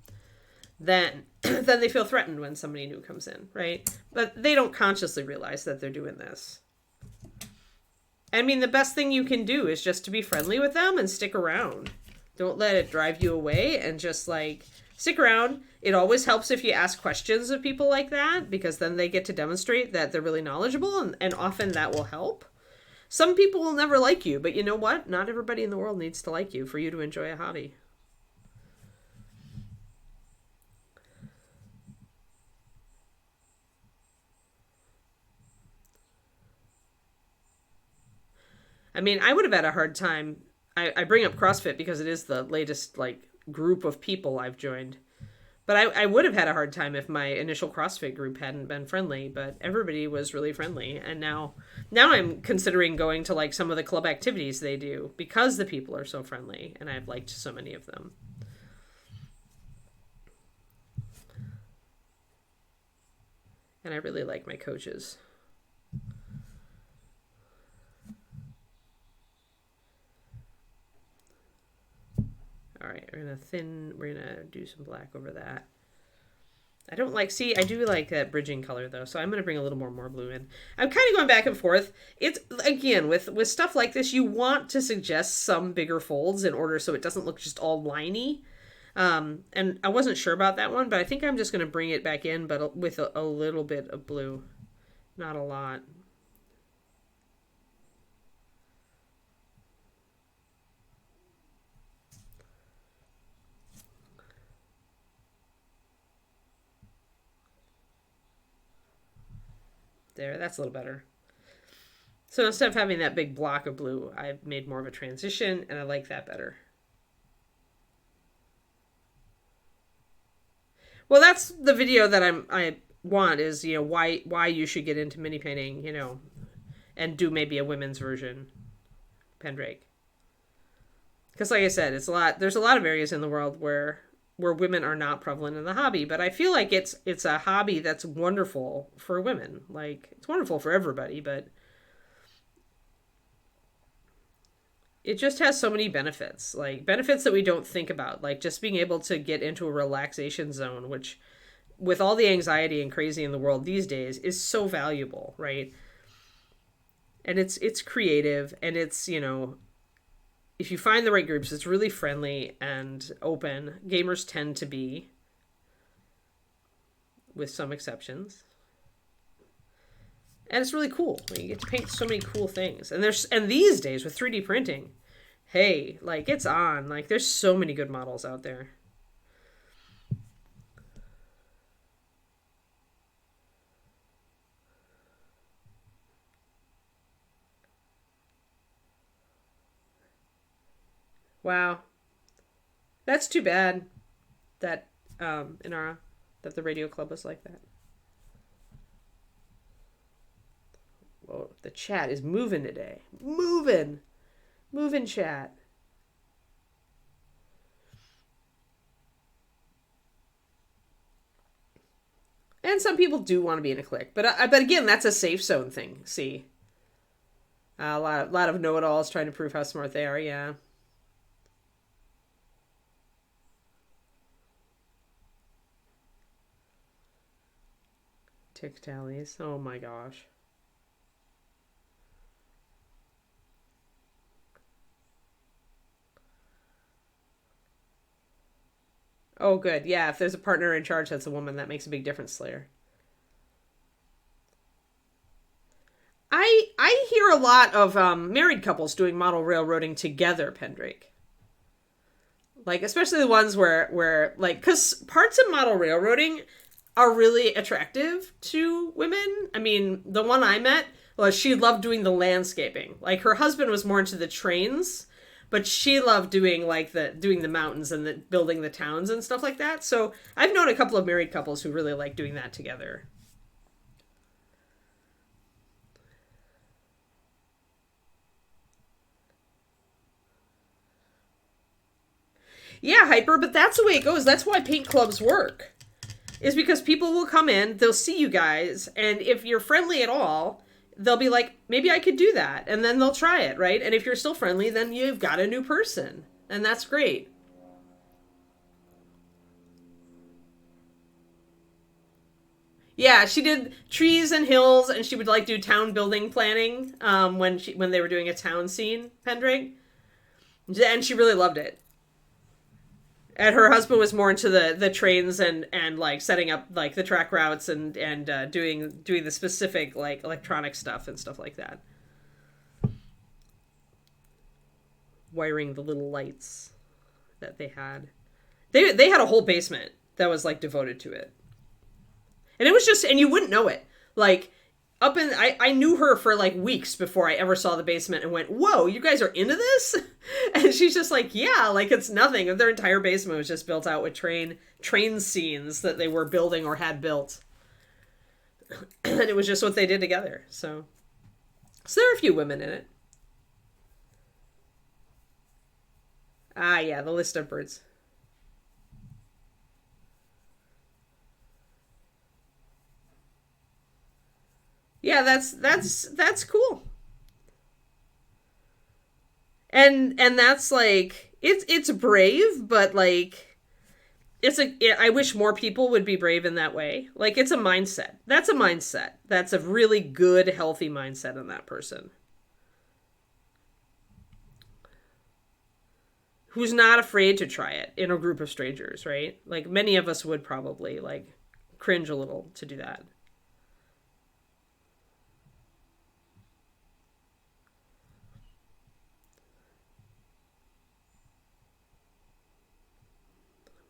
then then they feel threatened when somebody new comes in, right? But they don't consciously realize that they're doing this. I mean, the best thing you can do is just to be friendly with them and stick around. Don't let it drive you away, and just like stick around. It always helps if you ask questions of people like that, because then they get to demonstrate that they're really knowledgeable, and often that will help. Some people will never like you, but you know what? Not everybody in the world needs to like you for you to enjoy a hobby. I mean, I would have had a hard time. I bring up CrossFit because it is the latest like group of people I've joined. But I would have had a hard time if my initial CrossFit group hadn't been friendly, but everybody was really friendly. And now I'm considering going to like some of the club activities they do because the people are so friendly, and I've liked so many of them. And I really like my coaches. All right, we're gonna do some black over that. I don't like, see, I do like that bridging color though, so I'm gonna bring a little more blue in. I'm kind of going back and forth. It's, again, with stuff like this, you want to suggest some bigger folds in order so it doesn't look just all liney. And I wasn't sure about that one, but I think I'm just gonna bring it back in, but with a little bit of blue, not a lot. There, that's a little better. So instead of having that big block of blue, I've made more of a transition, and I like that better. Well, that's the video that I want, is, you know, why you should get into mini painting, you know, and do maybe a women's version, Pendrake. Because like I said, there's a lot of areas in the world where women are not prevalent in the hobby, but I feel like it's a hobby that's wonderful for women. Like, it's wonderful for everybody, but it just has so many benefits, like benefits that we don't think about, like just being able to get into a relaxation zone, which with all the anxiety and crazy in the world these days, is so valuable, right? And it's creative, and it's, you know, if you find the right groups, it's really friendly and open. Gamers tend to be, with some exceptions. And it's really cool. You get to paint so many cool things. And these days with 3D printing, hey, like, it's on. Like, there's so many good models out there. Wow. That's too bad that Inara, that the radio club was like that. Whoa, the chat is moving today. Moving chat. And some people do want to be in a clique, but again, that's a safe zone thing. See, a lot of know-it-alls trying to prove how smart they are. Yeah. Tick tallies. Oh my gosh. Oh, good. Yeah, if there's a partner in charge that's a woman, that makes a big difference, Slayer. I hear a lot of married couples doing model railroading together, Pendrake. Like, especially the ones where like, because parts of model railroading are really attractive to women. I mean, the one I met, well, she loved doing the landscaping. Like, her husband was more into the trains, but she loved doing the mountains and building the towns and stuff like that. So I've known a couple of married couples who really like doing that together. Yeah, Hyper, but that's the way it goes. That's why paint clubs work. Is because people will come in, they'll see you guys, and if you're friendly at all, they'll be like, maybe I could do that. And then they'll try it, right? And if you're still friendly, then you've got a new person. And that's great. Yeah, she did trees and hills, and she would like do town building planning when they were doing a town scene, Pendrake. And she really loved it. And her husband was more into the trains and like setting up like the track routes and doing the specific like electronic stuff and stuff like that. Wiring the little lights that they had. They had a whole basement that was like devoted to it. And it was just, and you wouldn't know it. Like, I knew her for like weeks before I ever saw the basement and went, whoa, you guys are into this? And she's just like, yeah, like it's nothing. Their entire basement was just built out with train scenes that they were building or had built. And it was just what they did together. So there are a few women in it. Ah, yeah, the list of birds. Yeah, that's cool. And that's like it's brave, but like I wish more people would be brave in that way. Like, it's a mindset. That's a mindset. That's a really good, healthy mindset in that person. Who's not afraid to try it in a group of strangers, right? Like, many of us would probably like cringe a little to do that.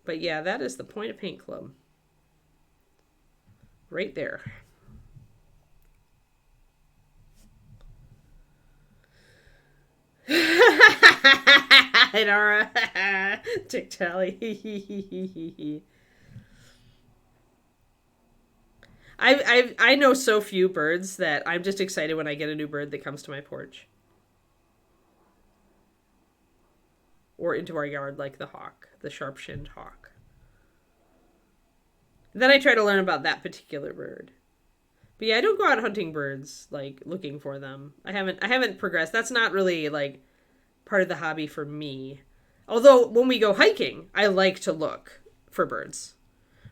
But yeah, that is the point of Paint Club. Right there. Inara. Tick tally. I know so few birds that I'm just excited when I get a new bird that comes to my porch. Or into our yard, like the hawk, the sharp-shinned hawk. Then I try to learn about that particular bird. But yeah, I don't go out hunting birds, like looking for them. I haven't progressed. That's not really like part of the hobby for me. Although when we go hiking, I like to look for birds.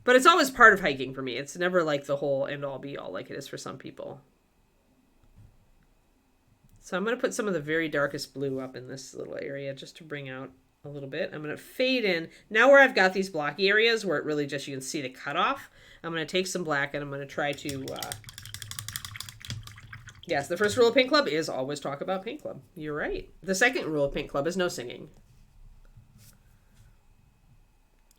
But it's always part of hiking for me. It's never like the whole end all be all like it is for some people. So I'm going to put some of the very darkest blue up in this little area just to bring out a little bit. I'm going to fade in. Now where I've got these blocky areas where it really just, you can see the cutoff, I'm going to take some black and I'm going to try to, yes, the first rule of Paint Club is always talk about Paint Club. You're right. The second rule of Paint Club is no singing.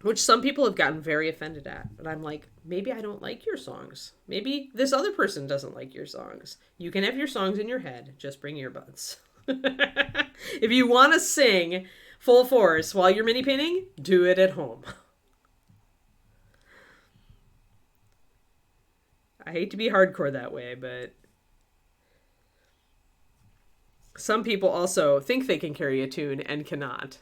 Which some people have gotten very offended at. But I'm like, maybe I don't like your songs. Maybe this other person doesn't like your songs. You can have your songs in your head. Just bring earbuds. If you want to sing full force while you're mini painting, do it at home. I hate to be hardcore that way, but some people also think they can carry a tune and cannot.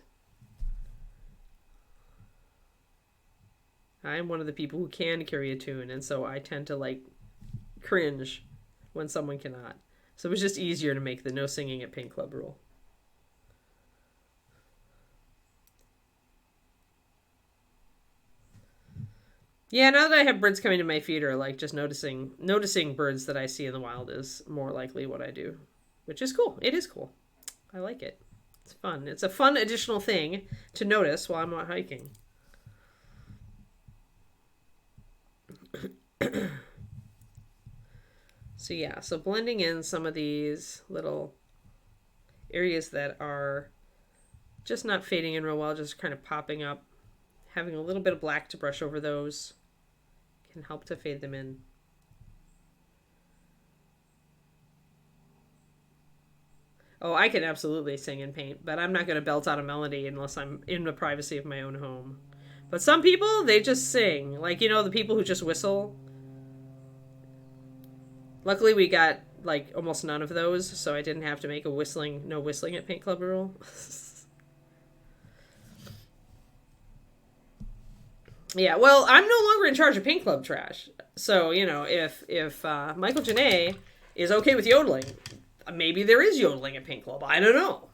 I'm one of the people who can carry a tune, and so I tend to like cringe when someone cannot. So it was just easier to make the no singing at Paint Club rule. Yeah, now that I have birds coming to my feeder, like just noticing birds that I see in the wild is more likely what I do, which is cool. It is cool. I like it. It's fun. It's a fun additional thing to notice while I'm out hiking. So yeah, so blending in some of these little areas that are just not fading in real well, just kind of popping up. Having a little bit of black to brush over those can help to fade them in. Oh, I can absolutely sing and paint, but I'm not going to belt out a melody unless I'm in the privacy of my own home. But some people, they just sing. Like, you know, the people who just whistle. Luckily, we got, like, almost none of those, so I didn't have to make a no whistling at Paint Club rule. Yeah, well, I'm no longer in charge of Paint Club trash. So, you know, if Michael Janae is okay with yodeling, maybe there is yodeling at Paint Club. I don't know.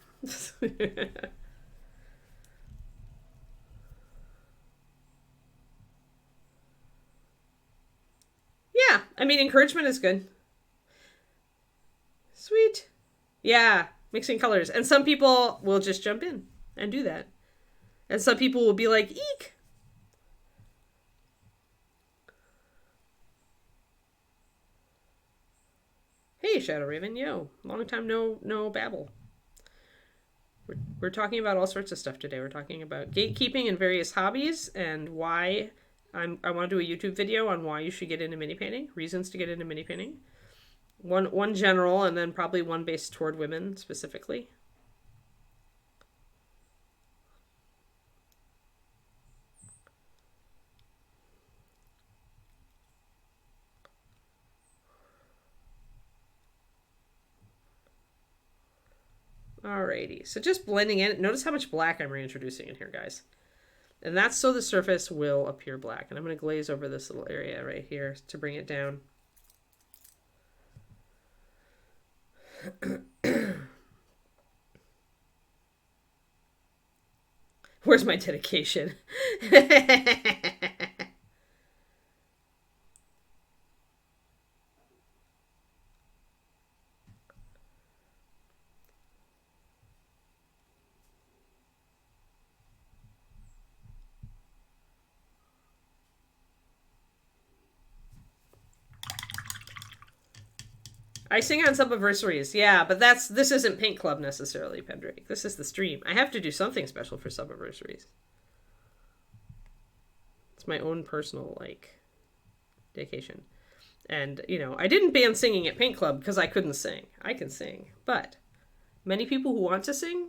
Yeah, I mean, encouragement is good. Sweet. Yeah, mixing colors. And some people will just jump in and do that. And some people will be like, eek. Hey, Shadow Raven, yo. Long time no babble. We're talking about all sorts of stuff today. We're talking about gatekeeping and various hobbies and why I want to do a YouTube video on why you should get into mini painting, reasons to get into mini painting. One general, and then probably one based toward women specifically. Alrighty, so just blending in. Notice how much black I'm reintroducing in here, guys. And that's so the surface will appear black. And I'm going to glaze over this little area right here to bring it down. Where's my dedication? I sing on Subiversaries, yeah, but this isn't Paint Club necessarily, Pendrake. This is the stream. I have to do something special for Subiversaries. It's my own personal, like, dedication. And, you know, I didn't ban singing at Paint Club because I couldn't sing. I can sing. But many people who want to sing...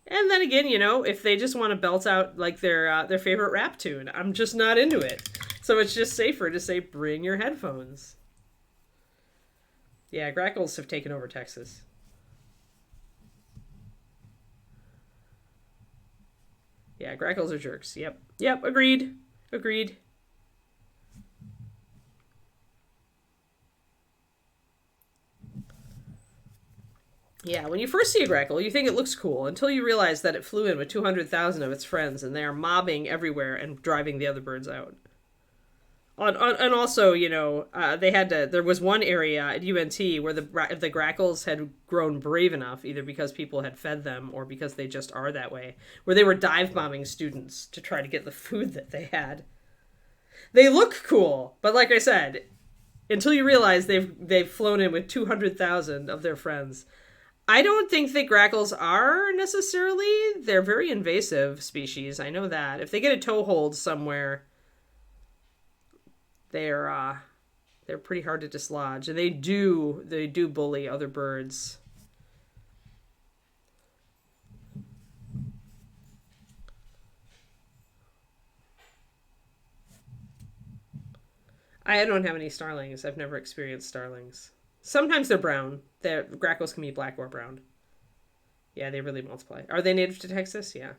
And then again, you know, if they just want to belt out like their favorite rap tune, I'm just not into it. So it's just safer to say, bring your headphones. Yeah, grackles have taken over Texas. Yeah, grackles are jerks. Yep. Yep, agreed. Agreed. Yeah, when you first see a grackle, you think it looks cool until you realize that it flew in with 200,000 of its friends and they are mobbing everywhere and driving the other birds out. And also, you know, they had to. There was one area at UNT where the grackles had grown brave enough, either because people had fed them or because they just are that way, where they were dive bombing students to try to get the food that they had. They look cool, but like I said, until you realize they've flown in with 200,000 of their friends. I don't think that grackles are necessarily. They're very invasive species. I know that. If they get a toehold somewhere, they're pretty hard to dislodge, and they do bully other birds. I don't have any starlings. I've never experienced starlings. Sometimes they're brown. The grackles can be black or brown. Yeah, they really multiply. Are they native to Texas? Yeah.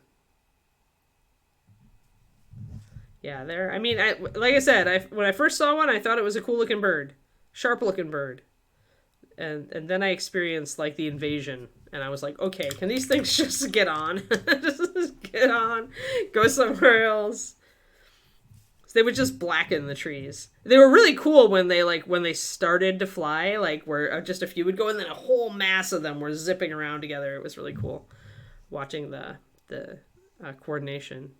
Yeah, they're. I mean, like I said, when I first saw one, I thought it was a cool looking bird, sharp looking bird, and then I experienced like the invasion, and I was like, okay, can these things just get on, just get on, go somewhere else? So they would just blacken the trees. They were really cool when they started to fly, like where just a few would go, and then a whole mass of them were zipping around together. It was really cool, watching the coordination.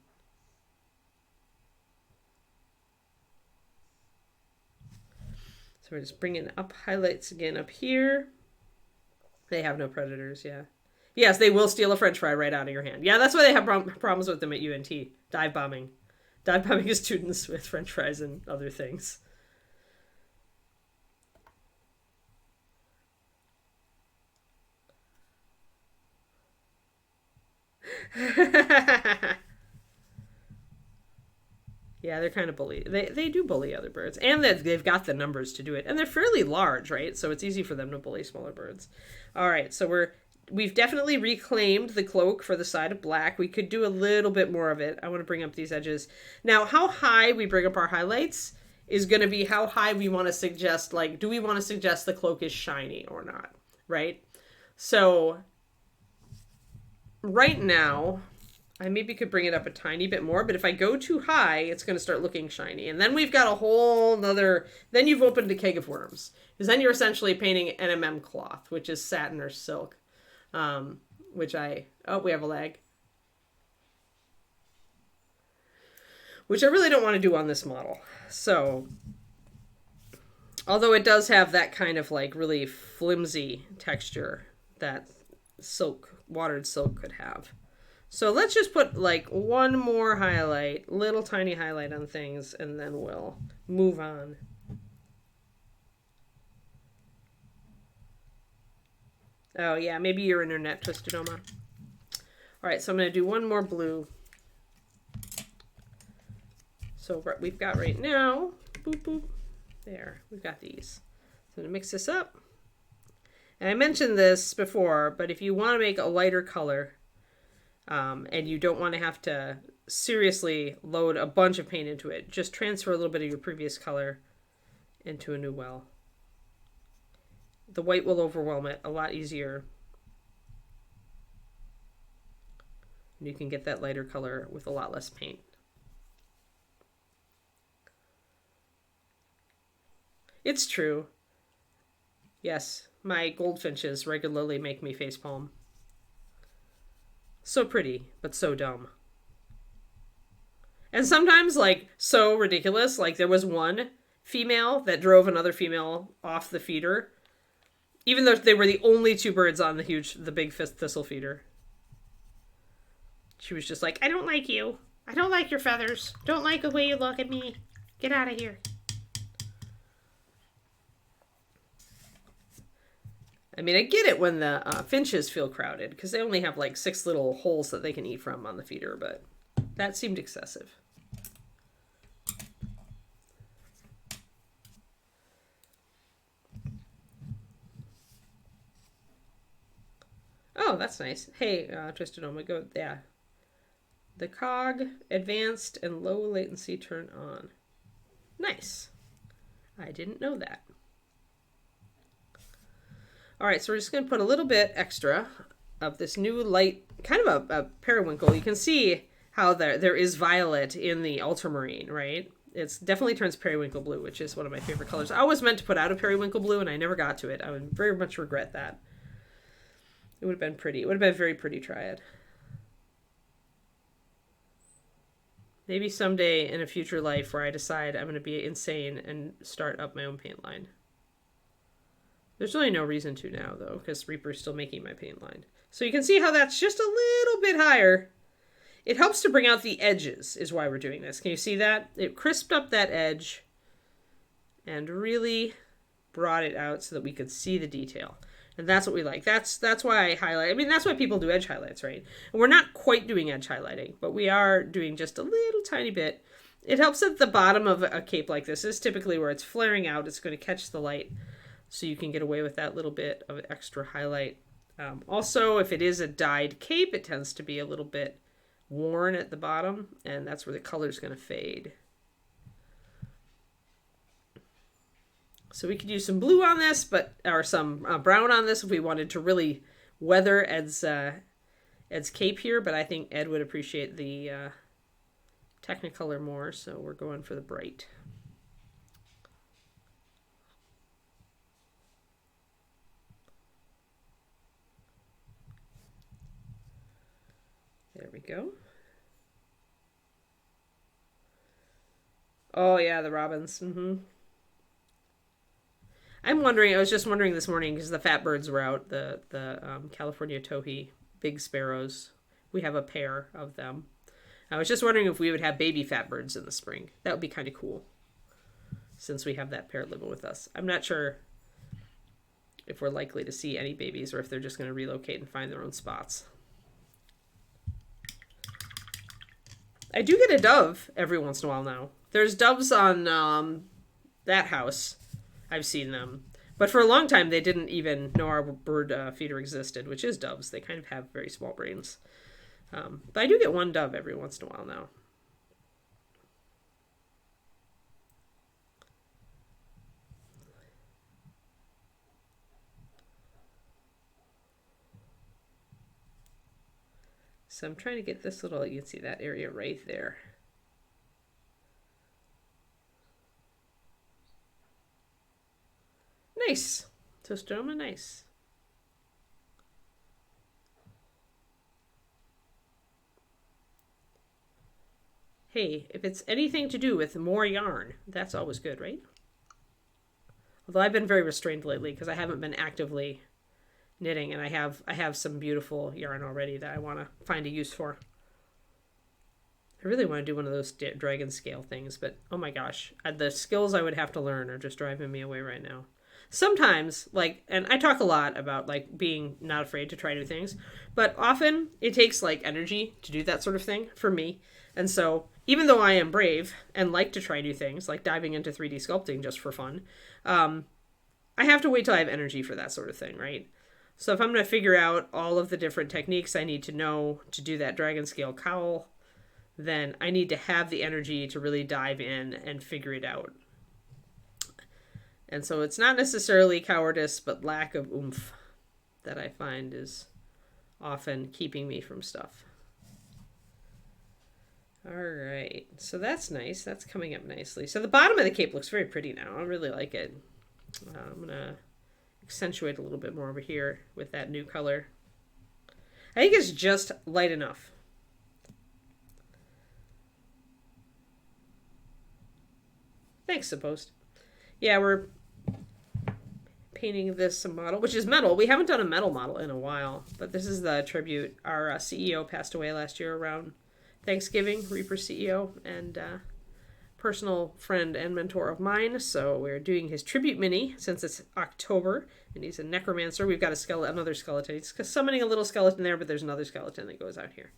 So we're just bringing up highlights again up here. They have no predators, yeah. Yes, they will steal a french fry right out of your hand. Yeah, that's why they have problems with them at UNT. Dive bombing. Dive bombing students with french fries and other things. Yeah, they're kind of bully. They do bully other birds, and they've got the numbers to do it, and they're fairly large, right? So it's easy for them to bully smaller birds. All right, so we've definitely reclaimed the cloak for the side of black. We could do a little bit more of it. I want to bring up these edges. Now, how high we bring up our highlights is going to be how high we want to suggest. Like, do we want to suggest the cloak is shiny or not? Right. So right now, I maybe could bring it up a tiny bit more, but if I go too high, it's going to start looking shiny. And then we've got a whole nother, then you've opened a keg of worms. Because then you're essentially painting NMM cloth, which is satin or silk. Oh, we have a lag. Which I really don't want to do on this model. So, although it does have that kind of like really flimsy texture that watered silk could have. So let's just put like one more highlight, little tiny highlight on things, and then we'll move on. Oh yeah, maybe your internet twisted, Oma. All right, so I'm going to do one more blue. So what we've got right now, boop, boop, there, we've got these. So I'm going to mix this up. And I mentioned this before, but if you want to make a lighter color, and you don't want to have to seriously load a bunch of paint into it, just transfer a little bit of your previous color into a new well. The white will overwhelm it a lot easier. And you can get that lighter color with a lot less paint. It's true. Yes, my goldfinches regularly make me facepalm. So pretty, but so dumb. And sometimes, like, so ridiculous. Like, there was one female that drove another female off the feeder, even though they were the only two birds on the big thistle feeder. She was just like, I don't like you. I don't like your feathers. Don't like the way you look at me. Get out of here. I mean, I get it when the finches feel crowded, because they only have like 6 little holes that they can eat from on the feeder, but that seemed excessive. Oh, that's nice. Hey, Twisted Oma, go, yeah. The cog, advanced, and low latency turn on. Nice. I didn't know that. All right, so we're just going to put a little bit extra of this new light, kind of a periwinkle. You can see how there is violet in the ultramarine, right? It's definitely turns periwinkle blue, which is one of my favorite colors. I always meant to put out a periwinkle blue, and I never got to it. I would very much regret that. It would have been pretty. It would have been a very pretty triad. Maybe someday in a future life where I decide I'm going to be insane and start up my own paint line. There's really no reason to now, though, because Reaper's still making my paint line. So you can see how that's just a little bit higher. It helps to bring out the edges, is why we're doing this. Can you see that? It crisped up that edge and really brought it out so that we could see the detail. And that's what we like. That's why I highlight. I mean, that's why people do edge highlights, right? And we're not quite doing edge highlighting, but we are doing just a little tiny bit. It helps at the bottom of a cape like this. This is typically where it's flaring out. It's going to catch the light, so you can get away with that little bit of extra highlight. Also, if it is a dyed cape, it tends to be a little bit worn at the bottom, and that's where the color's going to fade. So we could use some blue on this, or some brown on this if we wanted to really weather Ed's cape here, but I think Ed would appreciate the Technicolor more, so we're going for the bright. There we go. Oh yeah, the robins. I'm wondering, I was just wondering this morning, because the fat birds were out, the California towhee, big sparrows. We have a pair of them. I was just wondering if we would have baby fat birds in the spring. That would be kind of cool, since we have that pair living with us. I'm not sure if we're likely to see any babies, or if they're just going to relocate and find their own spots. I do get a dove every once in a while now. There's doves on that house. I've seen them. But for a long time, they didn't even know our bird feeder existed, which is doves. They kind of have very small brains. But I do get one dove every once in a while now. So I'm trying to get this little, you can see that area right there. Nice. Tostoma, nice. Hey, if it's anything to do with more yarn, that's always good, right? Although I've been very restrained lately because I haven't been actively knitting, and I have some beautiful yarn already that I want to find a use for. I really want to do one of those dragon scale things, but oh my gosh, the skills I would have to learn are just driving me away right now. Sometimes, and I talk a lot about being not afraid to try new things, but often it takes energy to do that sort of thing for me. And so even though I am brave and like to try new things, like diving into 3D sculpting just for fun, I have to wait till I have energy for that sort of thing, right? So if I'm going to figure out all of the different techniques I need to know to do that dragon scale cowl, then I need to have the energy to really dive in and figure it out. And so it's not necessarily cowardice, but lack of oomph that I find is often keeping me from stuff. All right, so that's nice. That's coming up nicely. So the bottom of the cape looks very pretty now. I really like it. I'm going to accentuate a little bit more over here with that new color. I think it's just light enough. Thanks, Supposed. Yeah, we're painting this model, which is metal. We haven't done a metal model in a while, but this is the tribute. Our CEO passed away last year around Thanksgiving, Reaper CEO, and personal friend and mentor of mine. So we're doing his tribute mini since it's October, and he's a necromancer. We've got another skeleton. He's summoning a little skeleton there, but there's another skeleton that goes out here.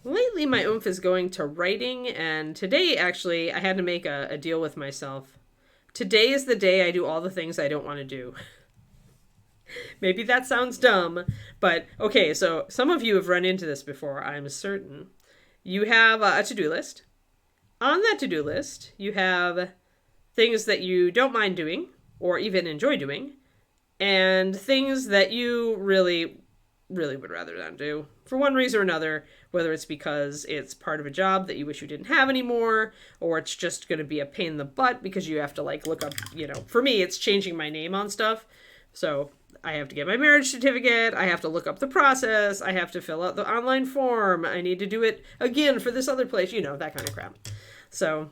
Lately, my oomph is going to writing, and today, actually, I had to make a deal with myself. Today is the day I do all the things I don't want to do. Maybe that sounds dumb, but okay, so some of you have run into this before, I'm certain. You have a to-do list, on that to-do list, you have things that you don't mind doing or even enjoy doing, and things that you really, really would rather not do for one reason or another, whether it's because it's part of a job that you wish you didn't have anymore, or it's just going to be a pain in the butt because you have to like look up, for me, it's changing my name on stuff. So I have to get my marriage certificate. I have to look up the process. I have to fill out the online form. I need to do it again for this other place, that kind of crap. So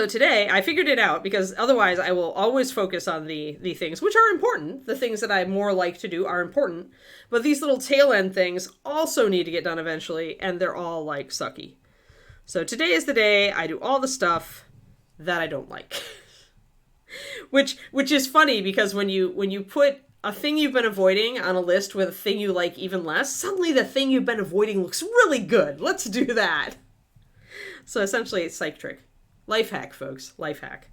today I figured it out, because otherwise I will always focus on the things which are important. The things that I more like to do are important, but these little tail end things also need to get done eventually, and they're all like sucky. So today is the day I do all the stuff that I don't like. which is funny, because when you put a thing you've been avoiding on a list with a thing you like even less, suddenly the thing you've been avoiding looks really good. Let's do that. So essentially it's psych trick. Life hack, folks. Life hack.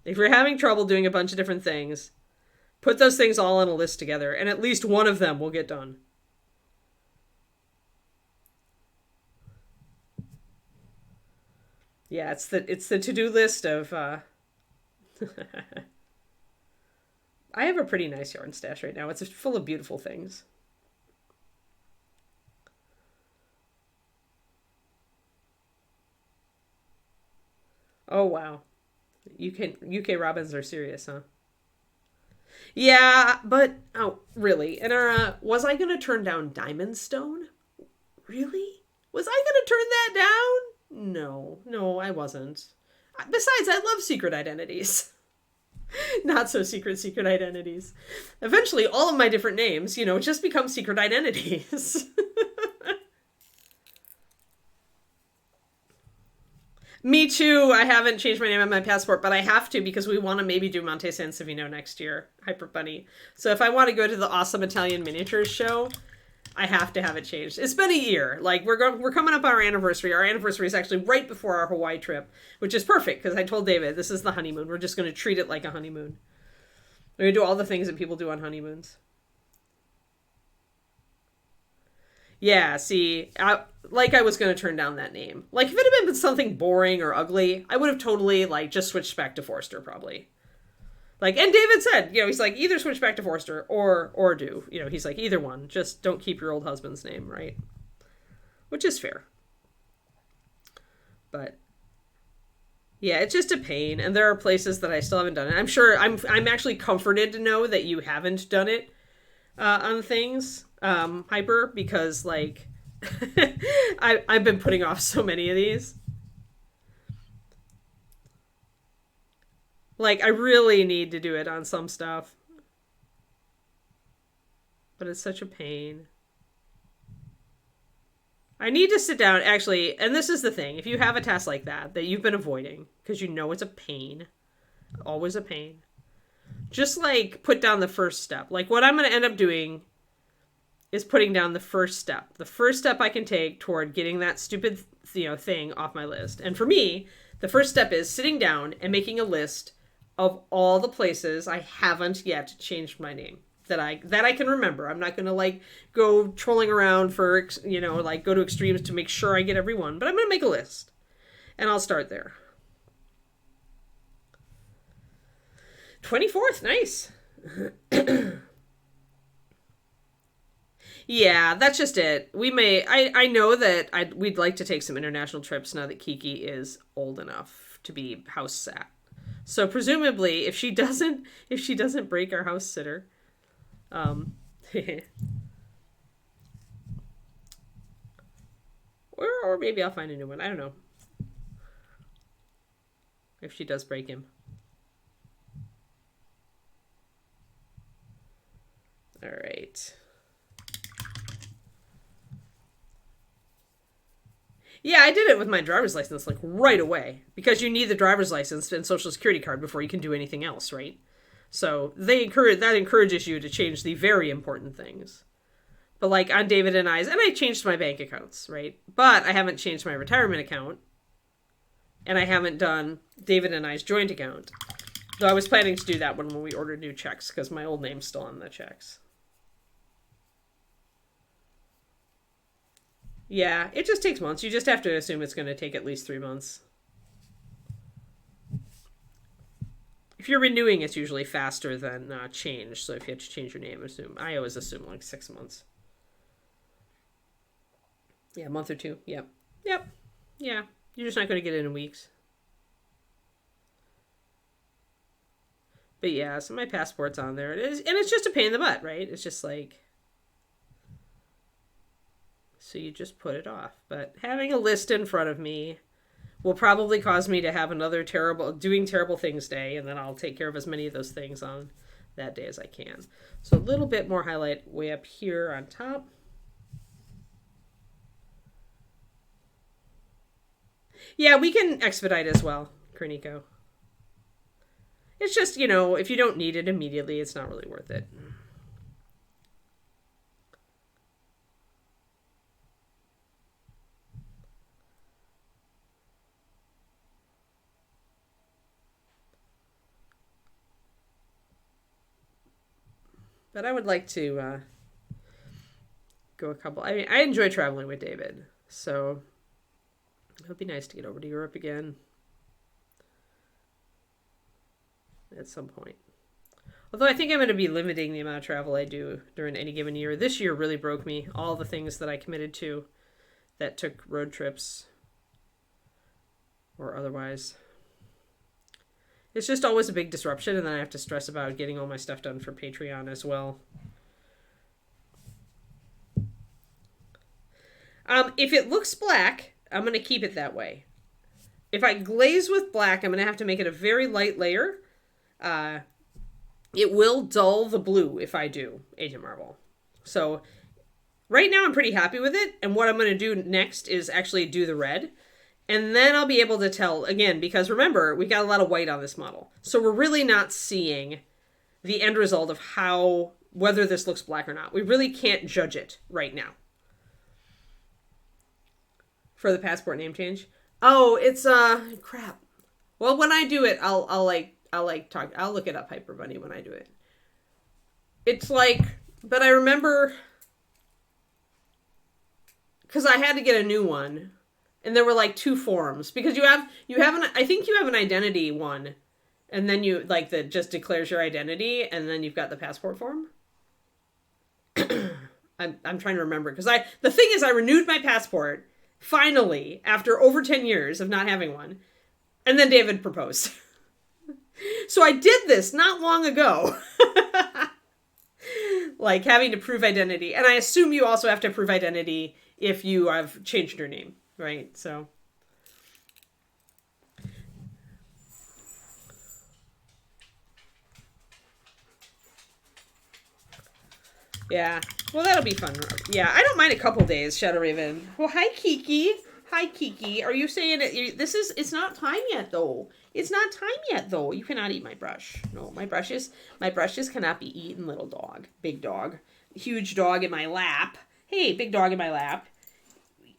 If you're having trouble doing a bunch of different things, put those things all on a list together, and at least one of them will get done. Yeah, it's the to-do list of I have a pretty nice yarn stash right now. It's full of beautiful things. Oh, wow. UK robins are serious, huh? Yeah, but, oh, really? And was I going to turn down Diamond Stone? Really? Was I going to turn that down? No, I wasn't. Besides, I love secret identities. Not so secret identities. Eventually, all of my different names, just become secret identities. Me too. I haven't changed my name on my passport, but I have to, because we want to maybe do Monte Sansevino next year. Hyper Bunny. So if I want to go to the Awesome Italian Miniatures show, I have to have it changed. It's been a year. Like, we're coming up on our anniversary. Our anniversary is actually right before our Hawaii trip, which is perfect, because I told David this is the honeymoon. We're just going to treat it like a honeymoon. We're going to do all the things that people do on honeymoons. Yeah, see, I was going to turn down that name. Like, if it had been something boring or ugly, I would have totally, just switched back to Forster, probably. And David said, he's like, either switch back to Forster or do. He's like, either one. Just don't keep your old husband's name, right? Which is fair. But, yeah, it's just a pain. And there are places that I still haven't done it. I'm sure, I'm actually comforted to know that you haven't done it on things. Hyper, because I've been putting off so many of these. I really need to do it on some stuff, but it's such a pain. I need to sit down, actually, and this is the thing. If you have a task like that you've been avoiding because it's a pain, always a pain, just put down the first step. What I'm going to end up doing is putting down the first step. The first step I can take toward getting that stupid, thing off my list. And for me, the first step is sitting down and making a list of all the places I haven't yet changed my name that I can remember. I'm not going to go trolling around for, go to extremes to make sure I get every one, but I'm going to make a list, and I'll start there. 24th, nice. Yeah, that's just it. I know that we'd like to take some international trips now that Kiki is old enough to be house sat. So presumably, if she doesn't break our house sitter, or maybe I'll find a new one. I don't know. If she does break him. All right. Yeah, I did it with my driver's license right away, because you need the driver's license and social security card before you can do anything else, right? So that encourages you to change the very important things. But on David and I's, and I changed my bank accounts, right? But I haven't changed my retirement account, and I haven't done David and I's joint account. Though I was planning to do that when we ordered new checks, because my old name's still on the checks. Yeah, it just takes months. You just have to assume it's going to take at least 3 months. If you're renewing, it's usually faster than change. So if you have to change your name, I always assume like 6 months. Yeah, a month or two. Yep. Yep. Yeah. You're just not going to get it in weeks. But yeah, so my passport's on there. It is, and it's just a pain in the butt, right? It's just like, so you just put it off. But having a list in front of me will probably cause me to have another doing terrible things day, and then I'll take care of as many of those things on that day as I can. So a little bit more highlight way up here on top. Yeah, we can expedite as well, Kerniko. It's just, you know, if you don't need it immediately, it's not really worth it. But I would like to go a couple. I mean, I enjoy traveling with David, so it would be nice to get over to Europe again at some point. Although I think I'm going to be limiting the amount of travel I do during any given year. This year really broke me. All the things that I committed to that took road trips or otherwise. It's just always a big disruption, and then I have to stress about getting all my stuff done for Patreon as well. If it looks black, I'm going to keep it that way. If I glaze with black, I'm going to have to make it a very light layer. It will dull the blue if I do Agent Marvel. So right now I'm pretty happy with it, and what I'm going to do next is actually do the red. And then I'll be able to tell, again, because remember, we got a lot of white on this model. So we're really not seeing the end result of whether this looks black or not. We really can't judge it right now. For the passport name change. Oh, it's, crap. Well, when I do it, I'll look it up, Hyper Bunny, when I do it. It's like, but I remember, because I had to get a new one. And there were like two forms, because I think you have an identity one, and then you like that just declares your identity, and then you've got the passport form. I'm trying to remember, because the thing is I renewed my passport finally after over 10 years of not having one, and then David proposed. So I did this not long ago. Like having to prove identity, and I assume you also have to prove identity if you have changed your name. Right, so. Yeah, well, that'll be fun. Yeah, I don't mind a couple days, Shadow Raven. Well, hi, Kiki. Hi, Kiki. Are you saying it's not time yet, though? It's not time yet, though. You cannot eat my brush. No, my brushes cannot be eaten, little dog. Big dog. Huge dog in my lap. Hey, big dog in my lap.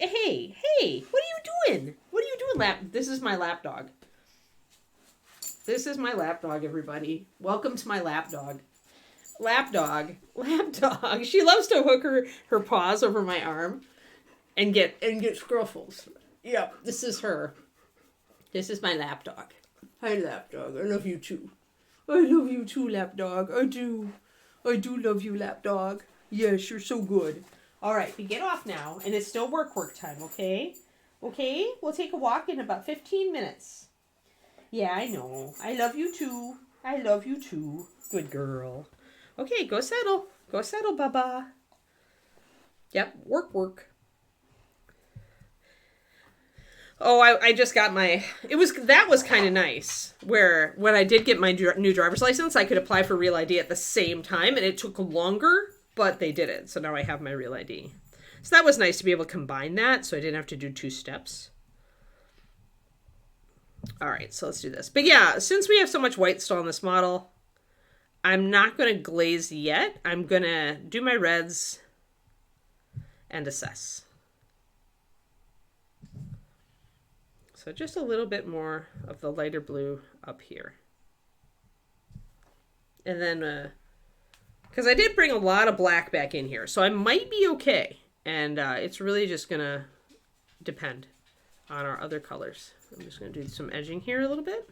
Hey, what are you doing? What are you doing, lap? This is my lap dog. This is my lap dog, everybody. Welcome to my lap dog. Lap dog. She loves to hook her paws over my arm and get scruffles. Yep, this is her. This is my lap dog. Hi, lap dog. I love you too. I love you too, lap dog. I do love you, lap dog. Yes, you're so good. All right, we get off now, and it's still work time, okay? Okay, we'll take a walk in about 15 minutes. Yeah, I know. I love you too. Good girl. Okay, go settle. Baba. Yep, work. Oh, I just got that was kind of nice, where when I did get my new driver's license, I could apply for Real ID at the same time, and it took longer, but they did it. So now I have my Real ID. So that was nice to be able to combine that, so I didn't have to do 2 steps. All right, so let's do this. But yeah, since we have so much white still on this model, I'm not going to glaze yet. I'm going to do my reds and assess. So just a little bit more of the lighter blue up here. And then, because I did bring a lot of black back in here, so I might be okay. And it's really just going to depend on our other colors. I'm just going to do some edging here a little bit.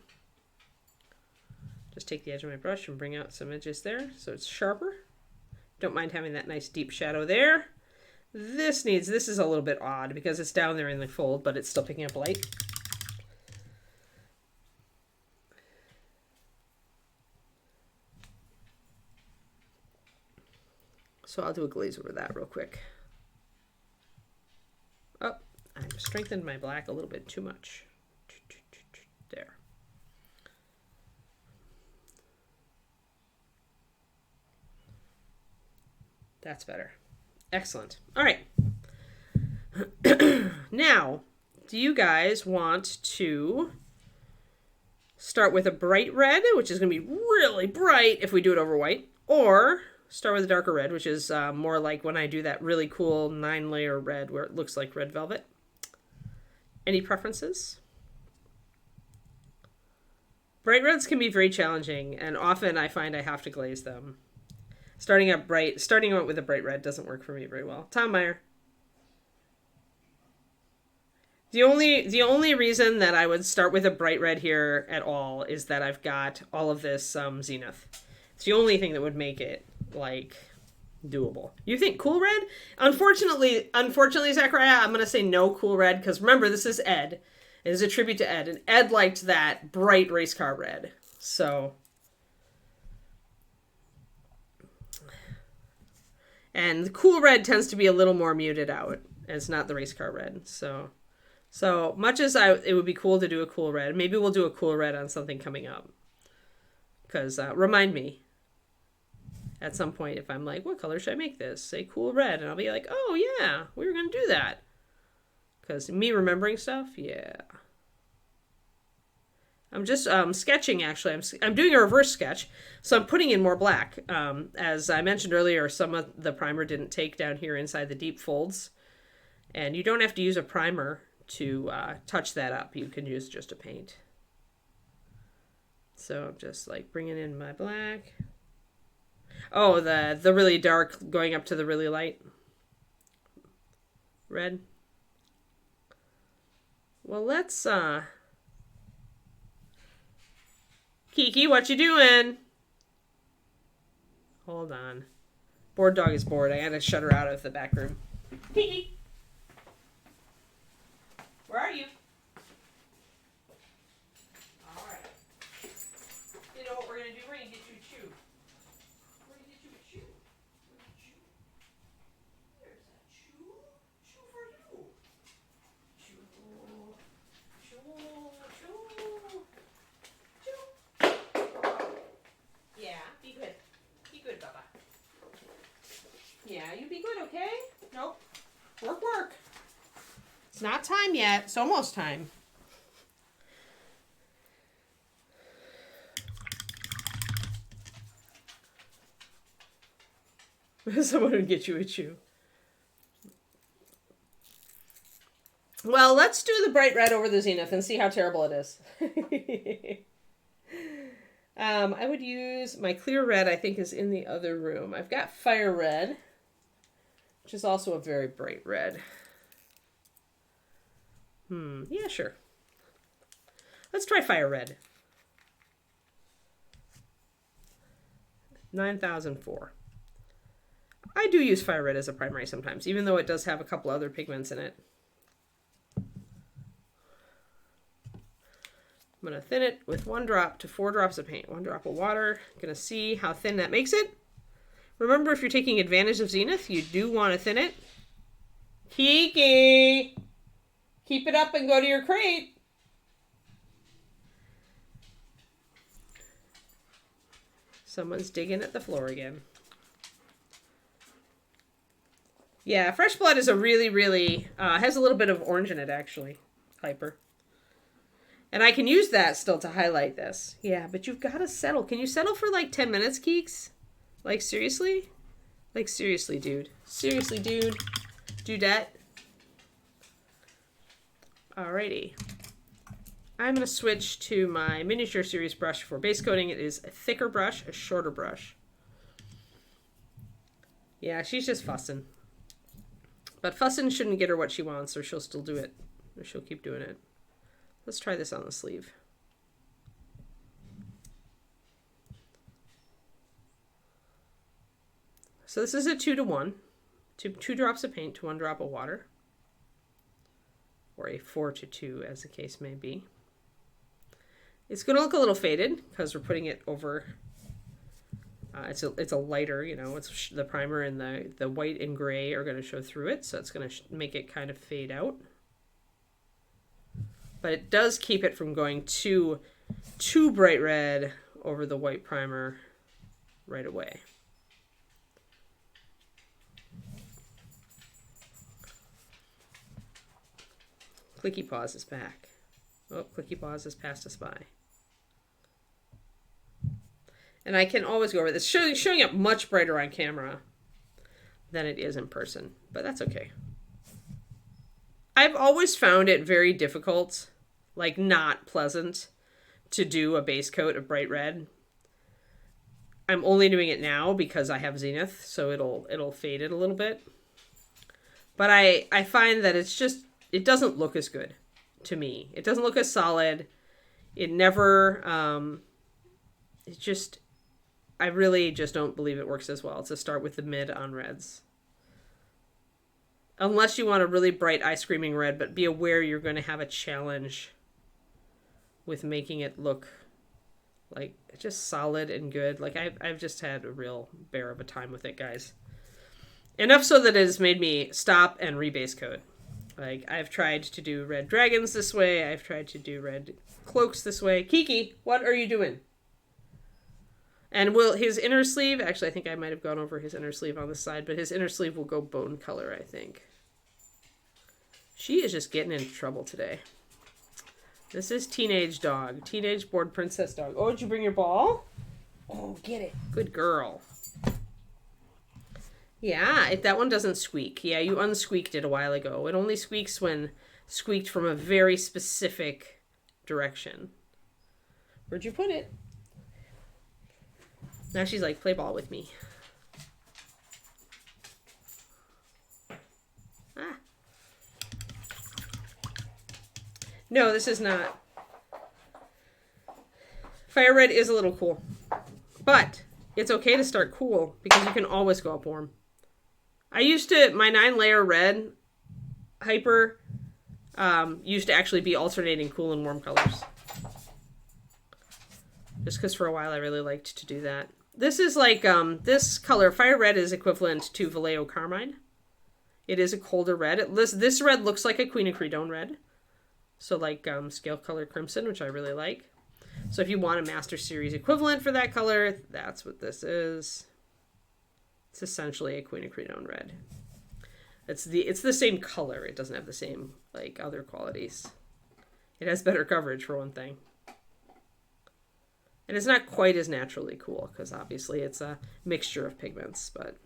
Just take the edge of my brush and bring out some edges there so it's sharper. Don't mind having that nice deep shadow there. This is a little bit odd because it's down there in the fold, but it's still picking up light. So I'll do a glaze over that real quick. Oh, I've strengthened my black a little bit too much. There. That's better. Excellent. All right. Now, do you guys want to start with a bright red, which is going to be really bright if we do it over white, or start with a darker red, which is more like when I do that really cool 9-layer red where it looks like red velvet? Any preferences? Bright reds can be very challenging, and often I find I have to glaze them. Starting out with a bright red doesn't work for me very well. Tom Meyer. The only reason that I would start with a bright red here at all is that I've got all of this zenith. It's the only thing that would make it like doable. You think cool red? Unfortunately, Zachariah, I'm gonna say no cool red because remember this is Ed. It is a tribute to Ed, and Ed liked that bright race car red. So, and the cool red tends to be a little more muted out. It's not the race car red. So much as it would be cool to do a cool red, maybe we'll do a cool red on something coming up. Because remind me at some point if I'm like, what color should I make this? Say cool red, and I'll be like, oh yeah, we were gonna do that. Because me remembering stuff, yeah. I'm just sketching, actually. I'm doing a reverse sketch, so I'm putting in more black. As I mentioned earlier, some of the primer didn't take down here inside the deep folds. And you don't have to use a primer to touch that up. You can use just a paint. So I'm just like bringing in my black. Oh, the really dark going up to the really light red. Well, let's Kiki, what you doing? Hold on. Bored dog is bored. I gotta shut her out of the back room. Kiki, where are you? All right. You know what we're gonna do? We're gonna get you a chew. We're gonna get you a chew. There's a chew. Chew for you. Chew. Yeah, be good. Be good, Bubba. Yeah, you be good, okay? Nope. Work. It's not time yet. It's almost time. Someone would get you a chew. Well, let's do the bright red over the zenith and see how terrible it is. I would use my clear red, I think is in the other room. I've got fire red, which is also a very bright red. Yeah, sure. Let's try fire red. 9004. I do use fire red as a primary sometimes, even though it does have a couple other pigments in it. I'm going to thin it with 1 drop to 4 drops of paint. 1 drop of water. Going to see how thin that makes it. Remember, if you're taking advantage of zenith, you do want to thin it. Kiki! Keep it up and go to your crate. Someone's digging at the floor again. Yeah, fresh blood is a really, has a little bit of orange in it, actually. Hyper. And I can use that still to highlight this. Yeah, but you've got to settle. Can you settle for like 10 minutes, Keeks? Like, seriously? Like, seriously, dude. Seriously, dude. Dudette. Alrighty. I'm going to switch to my miniature series brush for base coating. It is a thicker brush, a shorter brush. Yeah, she's just fussing. But fussing shouldn't get her what she wants, or she'll still do it. Or she'll keep doing it. Let's try this on the sleeve. So this is a 2-to-1. Two drops of paint to 1 drop of water. Or a 4-to-2, as the case may be. It's going to look a little faded because we're putting it over. It's a lighter, you know, it's the primer and the white and gray are going to show through it, so it's going to make it kind of fade out. But it does keep it from going too bright red over the white primer right away. Clicky Paws is back. Oh, Clicky Paws has passed us by. And I can always go over this. Showing up much brighter on camera than it is in person. But that's okay. I've always found it very difficult, like not pleasant, to do a base coat of bright red. I'm only doing it now because I have Zenith, so it'll fade it a little bit. But I find that it doesn't look as good to me. It doesn't look as solid. It never, I really just don't believe it works as well to start with the mid on reds. Unless you want a really bright eye screaming red, but be aware you're going to have a challenge with making it look like just solid and good. Like I've just had a real bear of a time with it, guys. Enough so that it has made me stop and rebase coat. Like I've tried to do red dragons this way. I've tried to do red cloaks this way. Kiki, what are you doing? And his inner sleeve, actually I think I might have gone over his inner sleeve on the side, but his inner sleeve will go bone color, I think. She is just getting into trouble today. This is Teenage Dog. Teenage Bored Princess Dog. Oh, did you bring your ball? Oh, get it. Good girl. Yeah, that one doesn't squeak. Yeah, you unsqueaked it a while ago. It only squeaks when squeaked from a very specific direction. Where'd you put it? Now she's like, play ball with me. Ah. No, this is not. Fire red is a little cool. But it's okay to start cool because you can always go up warm. My 9-layer red hyper used to actually be alternating cool and warm colors. Just because for a while I really liked to do that. This is like, this color, Fire Red, is equivalent to Vallejo Carmine. It is a colder red. This red looks like a Queen of Credone red. So like Scale Color Crimson, which I really like. So if you want a Master Series equivalent for that color, that's what this is. It's essentially a Queen of Credone red. It's the same color. It doesn't have the same like other qualities. It has better coverage for one thing. And it's not quite as naturally cool because obviously it's a mixture of pigments, but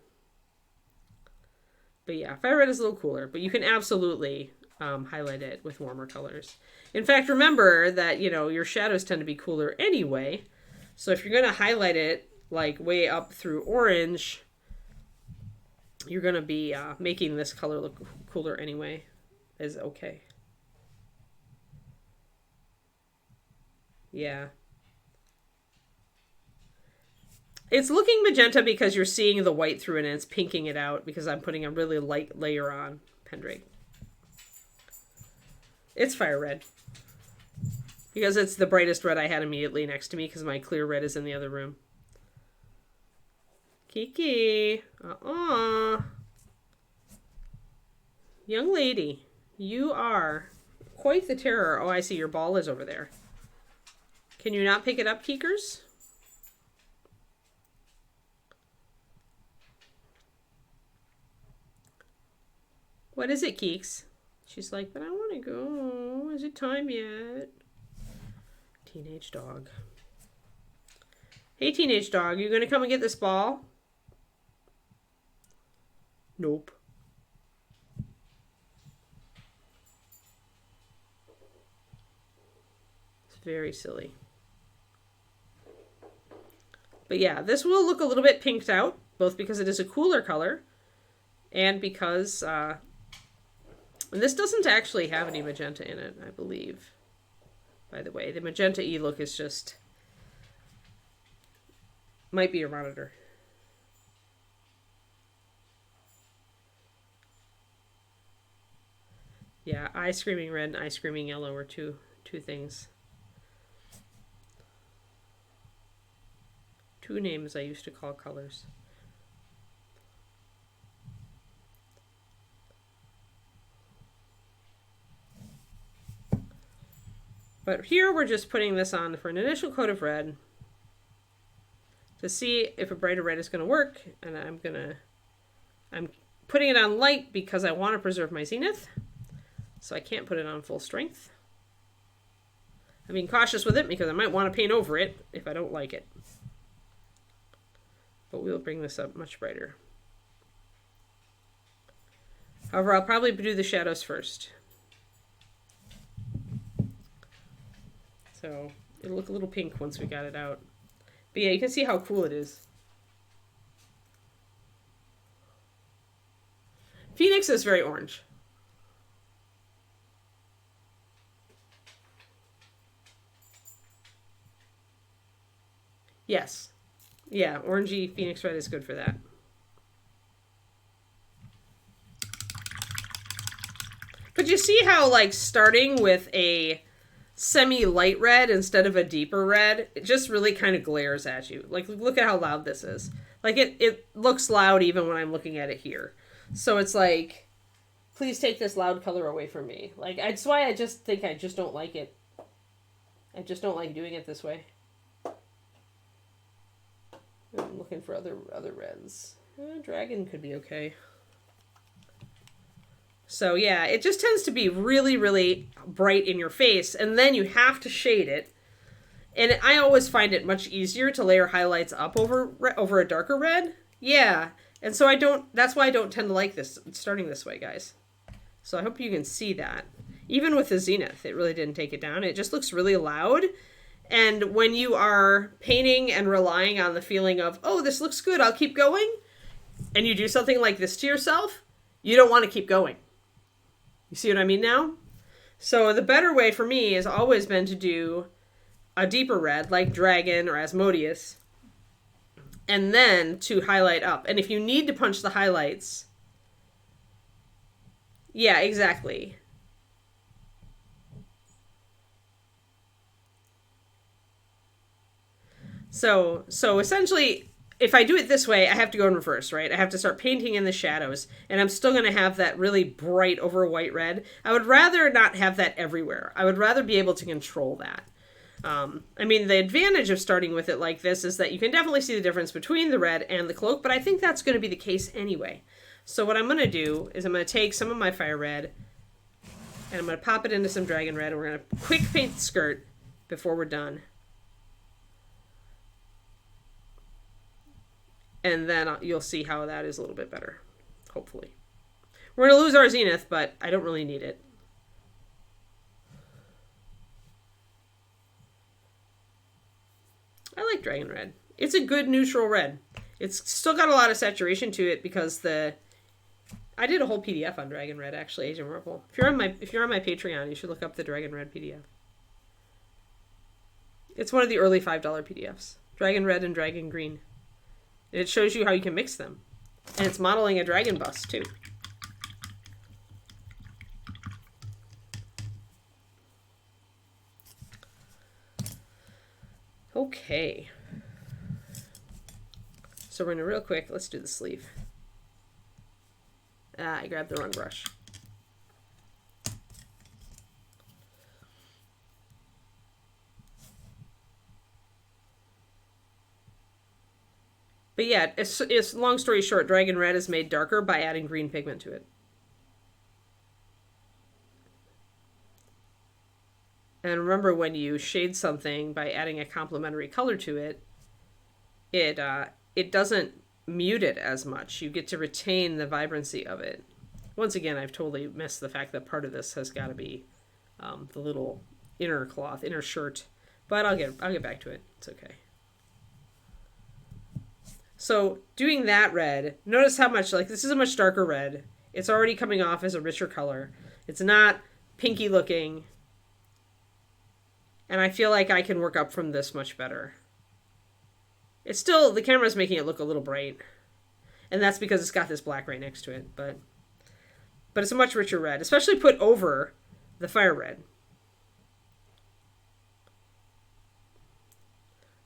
yeah, Fire Red is a little cooler, but you can absolutely highlight it with warmer colors. In fact, remember that, you know, your shadows tend to be cooler anyway. So if you're going to highlight it like way up through orange, you're going to be making this color look cooler anyway. Is okay. Yeah. It's looking magenta because you're seeing the white through it and it's pinking it out because I'm putting a really light layer on Pendrake. It's Fire Red. Because it's the brightest red I had immediately next to me because my clear red is in the other room. Kiki. Young lady, you are quite the terror. Oh, I see your ball is over there. Can you not pick it up, Keekers? What is it, Keeks? She's like, but I want to go. Is it time yet? Teenage dog. Hey, teenage dog, you going to come and get this ball? Nope. It's very silly. But yeah, this will look a little bit pinked out, both because it is a cooler color and because... and this doesn't actually have any magenta in it, I believe. By the way, the magenta E look is just... might be your monitor. Yeah, eye screaming red and eye screaming yellow are two things. Two names I used to call colors. But here we're just putting this on for an initial coat of red to see if a brighter red is going to work. And I'm putting it on light because I want to preserve my zenith. So I can't put it on full strength. I'm being cautious with it because I might want to paint over it if I don't like it. But we'll bring this up much brighter. However, I'll probably do the shadows first. So it'll look a little pink once we got it out. But yeah, you can see how cool it is. Phoenix is very orange. Yes. Yeah, orangey Phoenix red is good for that. But you see how, like, starting with a semi-light red instead of a deeper red, it just really kind of glares at you. Like, look at how loud this is. Like, it looks loud even when I'm looking at it here. So it's like, please take this loud color away from me. Like, that's why I just think I just don't like it. I just don't like doing it this way. I'm looking for other reds. Dragon could be okay. So yeah, it just tends to be really, really bright in your face, and then you have to shade it. And I always find it much easier to layer highlights up over a darker red. Yeah, and so that's why I don't tend to like this starting this way, guys. So I hope you can see that. Even with the zenith, it really didn't take it down. It just looks really loud. And when you are painting and relying on the feeling of, oh, this looks good, I'll keep going, and you do something like this to yourself, you don't want to keep going. You see what I mean now? So the better way for me has always been to do a deeper red, like Dragon or Asmodeus, and then to highlight up. And if you need to punch the highlights, yeah, exactly. So essentially, if I do it this way, I have to go in reverse, right? I have to start painting in the shadows, and I'm still going to have that really bright over white red. I would rather not have that everywhere. I would rather be able to control that. I mean, the advantage of starting with it like this is that you can definitely see the difference between the red and the cloak, but I think that's going to be the case anyway. So what I'm going to do is I'm going to take some of my fire red, and I'm going to pop it into some dragon red, and we're going to quick paint the skirt before we're done. And then you'll see how that is a little bit better, hopefully. We're going to lose our zenith, but I don't really need it. I like dragon red. It's a good neutral red. It's still got a lot of saturation to it because I did a whole PDF on dragon red, actually, Agent Purple. If you're on my Patreon, you should look up the dragon red PDF. It's one of the early $5 PDFs. Dragon red and dragon green. It shows you how you can mix them. And it's modeling a dragon bust, too. Okay. So we're going to real quick, let's do the sleeve. I grabbed the wrong brush. But yeah, it's long story short, dragon red is made darker by adding green pigment to it. And remember, when you shade something by adding a complementary color to it, it doesn't mute it as much. You get to retain the vibrancy of it. Once again, I've totally missed the fact that part of this has got to be the little inner shirt. But I'll get back to it. It's okay. So doing that red, notice how much, like, this is a much darker red. It's already coming off as a richer color. It's not pinky looking. And I feel like I can work up from this much better. It's still, the camera's making it look a little bright. And that's because it's got this black right next to it. But But it's a much richer red, especially put over the fire red.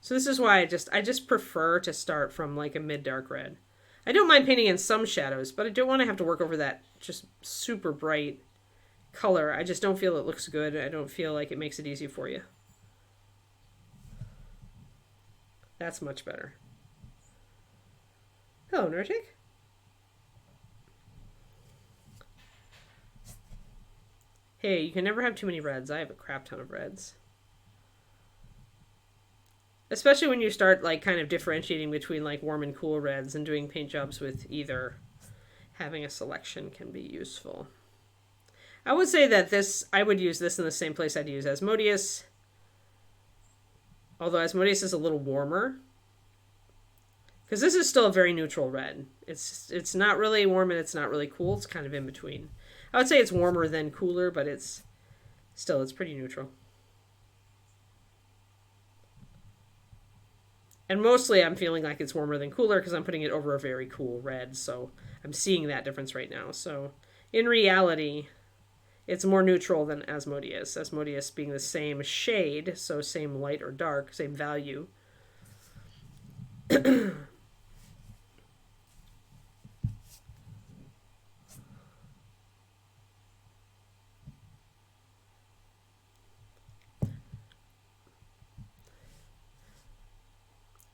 So this is why I just prefer to start from like a mid-dark red. I don't mind painting in some shadows, but I don't want to have to work over that just super bright color. I just don't feel it looks good. I don't feel like it makes it easy for you. That's much better. Hello, Nertic. Hey, you can never have too many reds. I have a crap ton of reds. Especially when you start like kind of differentiating between like warm and cool reds and doing paint jobs with either. Having a selection can be useful. I would say that I would use this in the same place I'd use Asmodeus. Although Asmodeus is a little warmer. Because this is still a very neutral red. It's not really warm and it's not really cool. It's kind of in between. I would say it's warmer than cooler, but it's pretty neutral. And mostly I'm feeling like it's warmer than cooler because I'm putting it over a very cool red. So I'm seeing that difference right now. So in reality, it's more neutral than Asmodeus. Asmodeus being the same shade, so same light or dark, same value.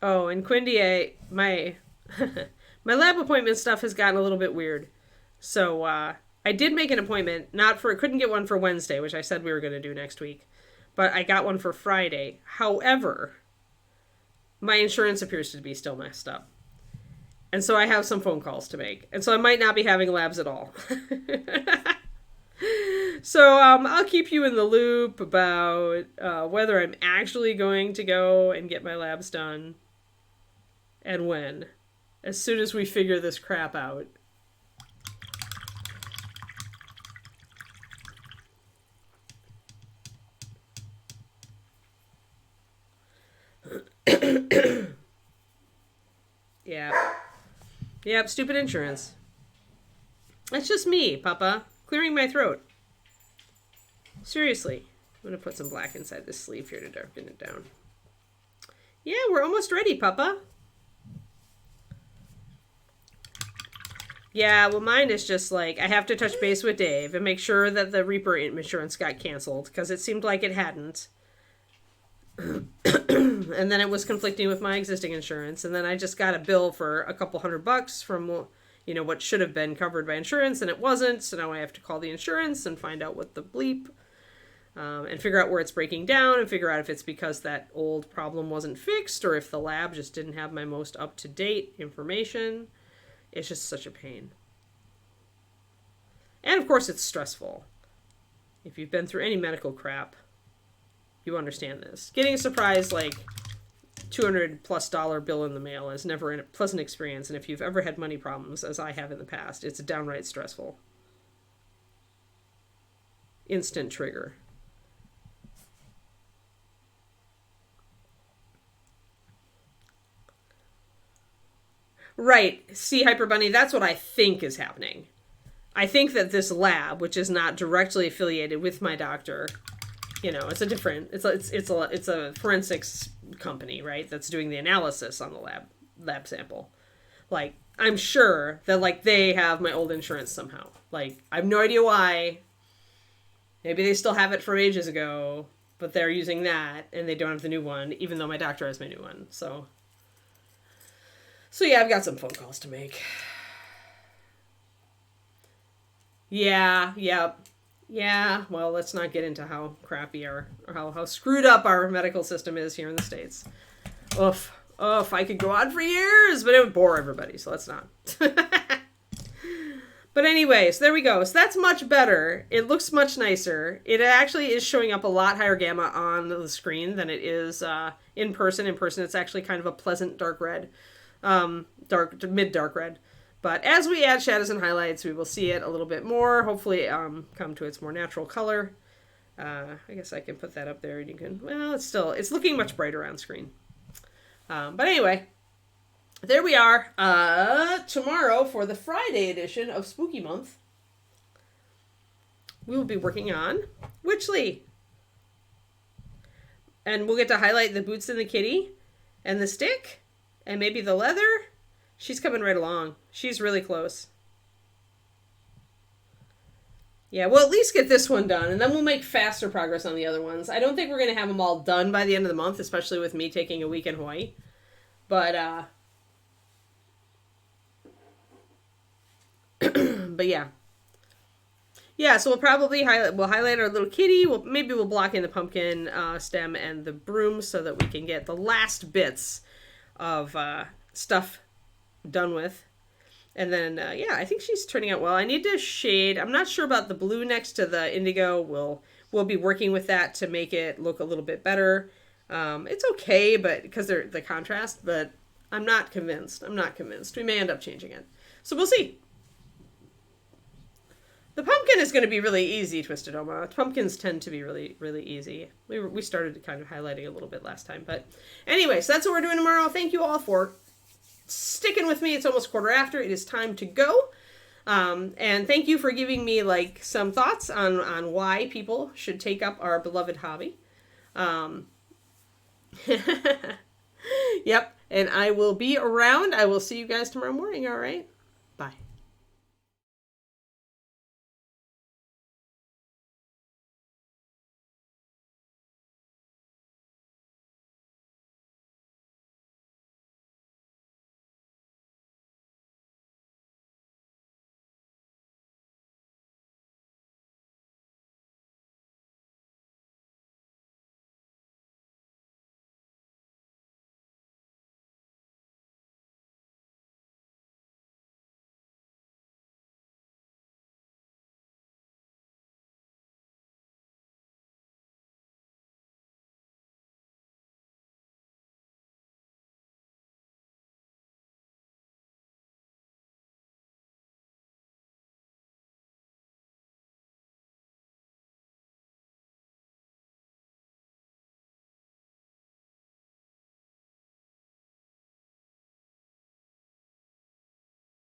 Oh, and Quindy, my my lab appointment stuff has gotten a little bit weird. So I did make an appointment, couldn't get one for Wednesday, which I said we were going to do next week. But I got one for Friday. However, my insurance appears to be still messed up. And so I have some phone calls to make. And so I might not be having labs at all. So I'll keep you in the loop about whether I'm actually going to go and get my labs done. And when. As soon as we figure this crap out. Yeah. Yep, stupid insurance. That's just me, Papa. Clearing my throat. Seriously. I'm going to put some black inside this sleeve here to darken it down. Yeah, we're almost ready, Papa. Yeah, well, mine is just like, I have to touch base with Dave and make sure that the Reaper insurance got canceled, because it seemed like it hadn't. And then it was conflicting with my existing insurance, and then I just got a bill for a couple $100 from, what should have been covered by insurance, and it wasn't, so now I have to call the insurance and find out what the bleep, and figure out where it's breaking down, and figure out if it's because that old problem wasn't fixed, or if the lab just didn't have my most up-to-date information. It's just such a pain. And of course it's stressful. If you've been through any medical crap, you understand this. Getting a surprise like $200+ bill in the mail is never a pleasant experience, and if you've ever had money problems, as I have in the past, it's downright stressful. Instant trigger. Right. See, Hyper Bunny, that's what I think is happening. I think that this lab, which is not directly affiliated with my doctor, it's a forensics company, right? That's doing the analysis on the lab sample. Like, I'm sure that they have my old insurance somehow. I have no idea why. Maybe they still have it from ages ago, but they're using that and they don't have the new one, even though my doctor has my new one. So yeah, I've got some phone calls to make. Yeah, well, let's not get into how crappy or how screwed up our medical system is here in the States. Oof, I could go on for years, but it would bore everybody, so let's not. But anyways, there we go. So that's much better. It looks much nicer. It actually is showing up a lot higher gamma on the screen than it is in person. In person, it's actually kind of a pleasant dark red. Mid-dark red. But as we add shadows and highlights, we will see it a little bit more. Hopefully come to its more natural color. I guess I can put that up there and you can... Well, it's looking much brighter on screen. But anyway, there we are. Tomorrow for the Friday edition of Spooky Month. we will be working on Witchley. And we'll get to highlight the boots and the kitty and the stick and maybe the leather. She's coming right along. She's really close. Yeah, we'll at least get this one done, and then we'll make faster progress on the other ones. I don't think we're going to have them all done by the end of the month, especially with me taking a week in Hawaii. But, but yeah. Yeah, so we'll probably highlight our little kitty. Maybe we'll block in the pumpkin stem and the broom so that we can get the last bits of stuff done with. And then, yeah, I think she's turning out well. I need to shade. I'm not sure about the blue next to the indigo. We'll be working with that to make it look a little bit better. It's okay, but because they're the contrast, but I'm not convinced. We may end up changing it. So we'll see. The pumpkin is going to be really easy, Twisted Oma. Pumpkins tend to be really, really easy. We started kind of highlighting a little bit last time. But anyway, so that's what we're doing tomorrow. Thank you all for sticking with me. It's almost 1:15. It is time to go. And thank you for giving me like some thoughts on why people should take up our beloved hobby. Yep. And I will be around. I will see you guys tomorrow morning. All right. Bye.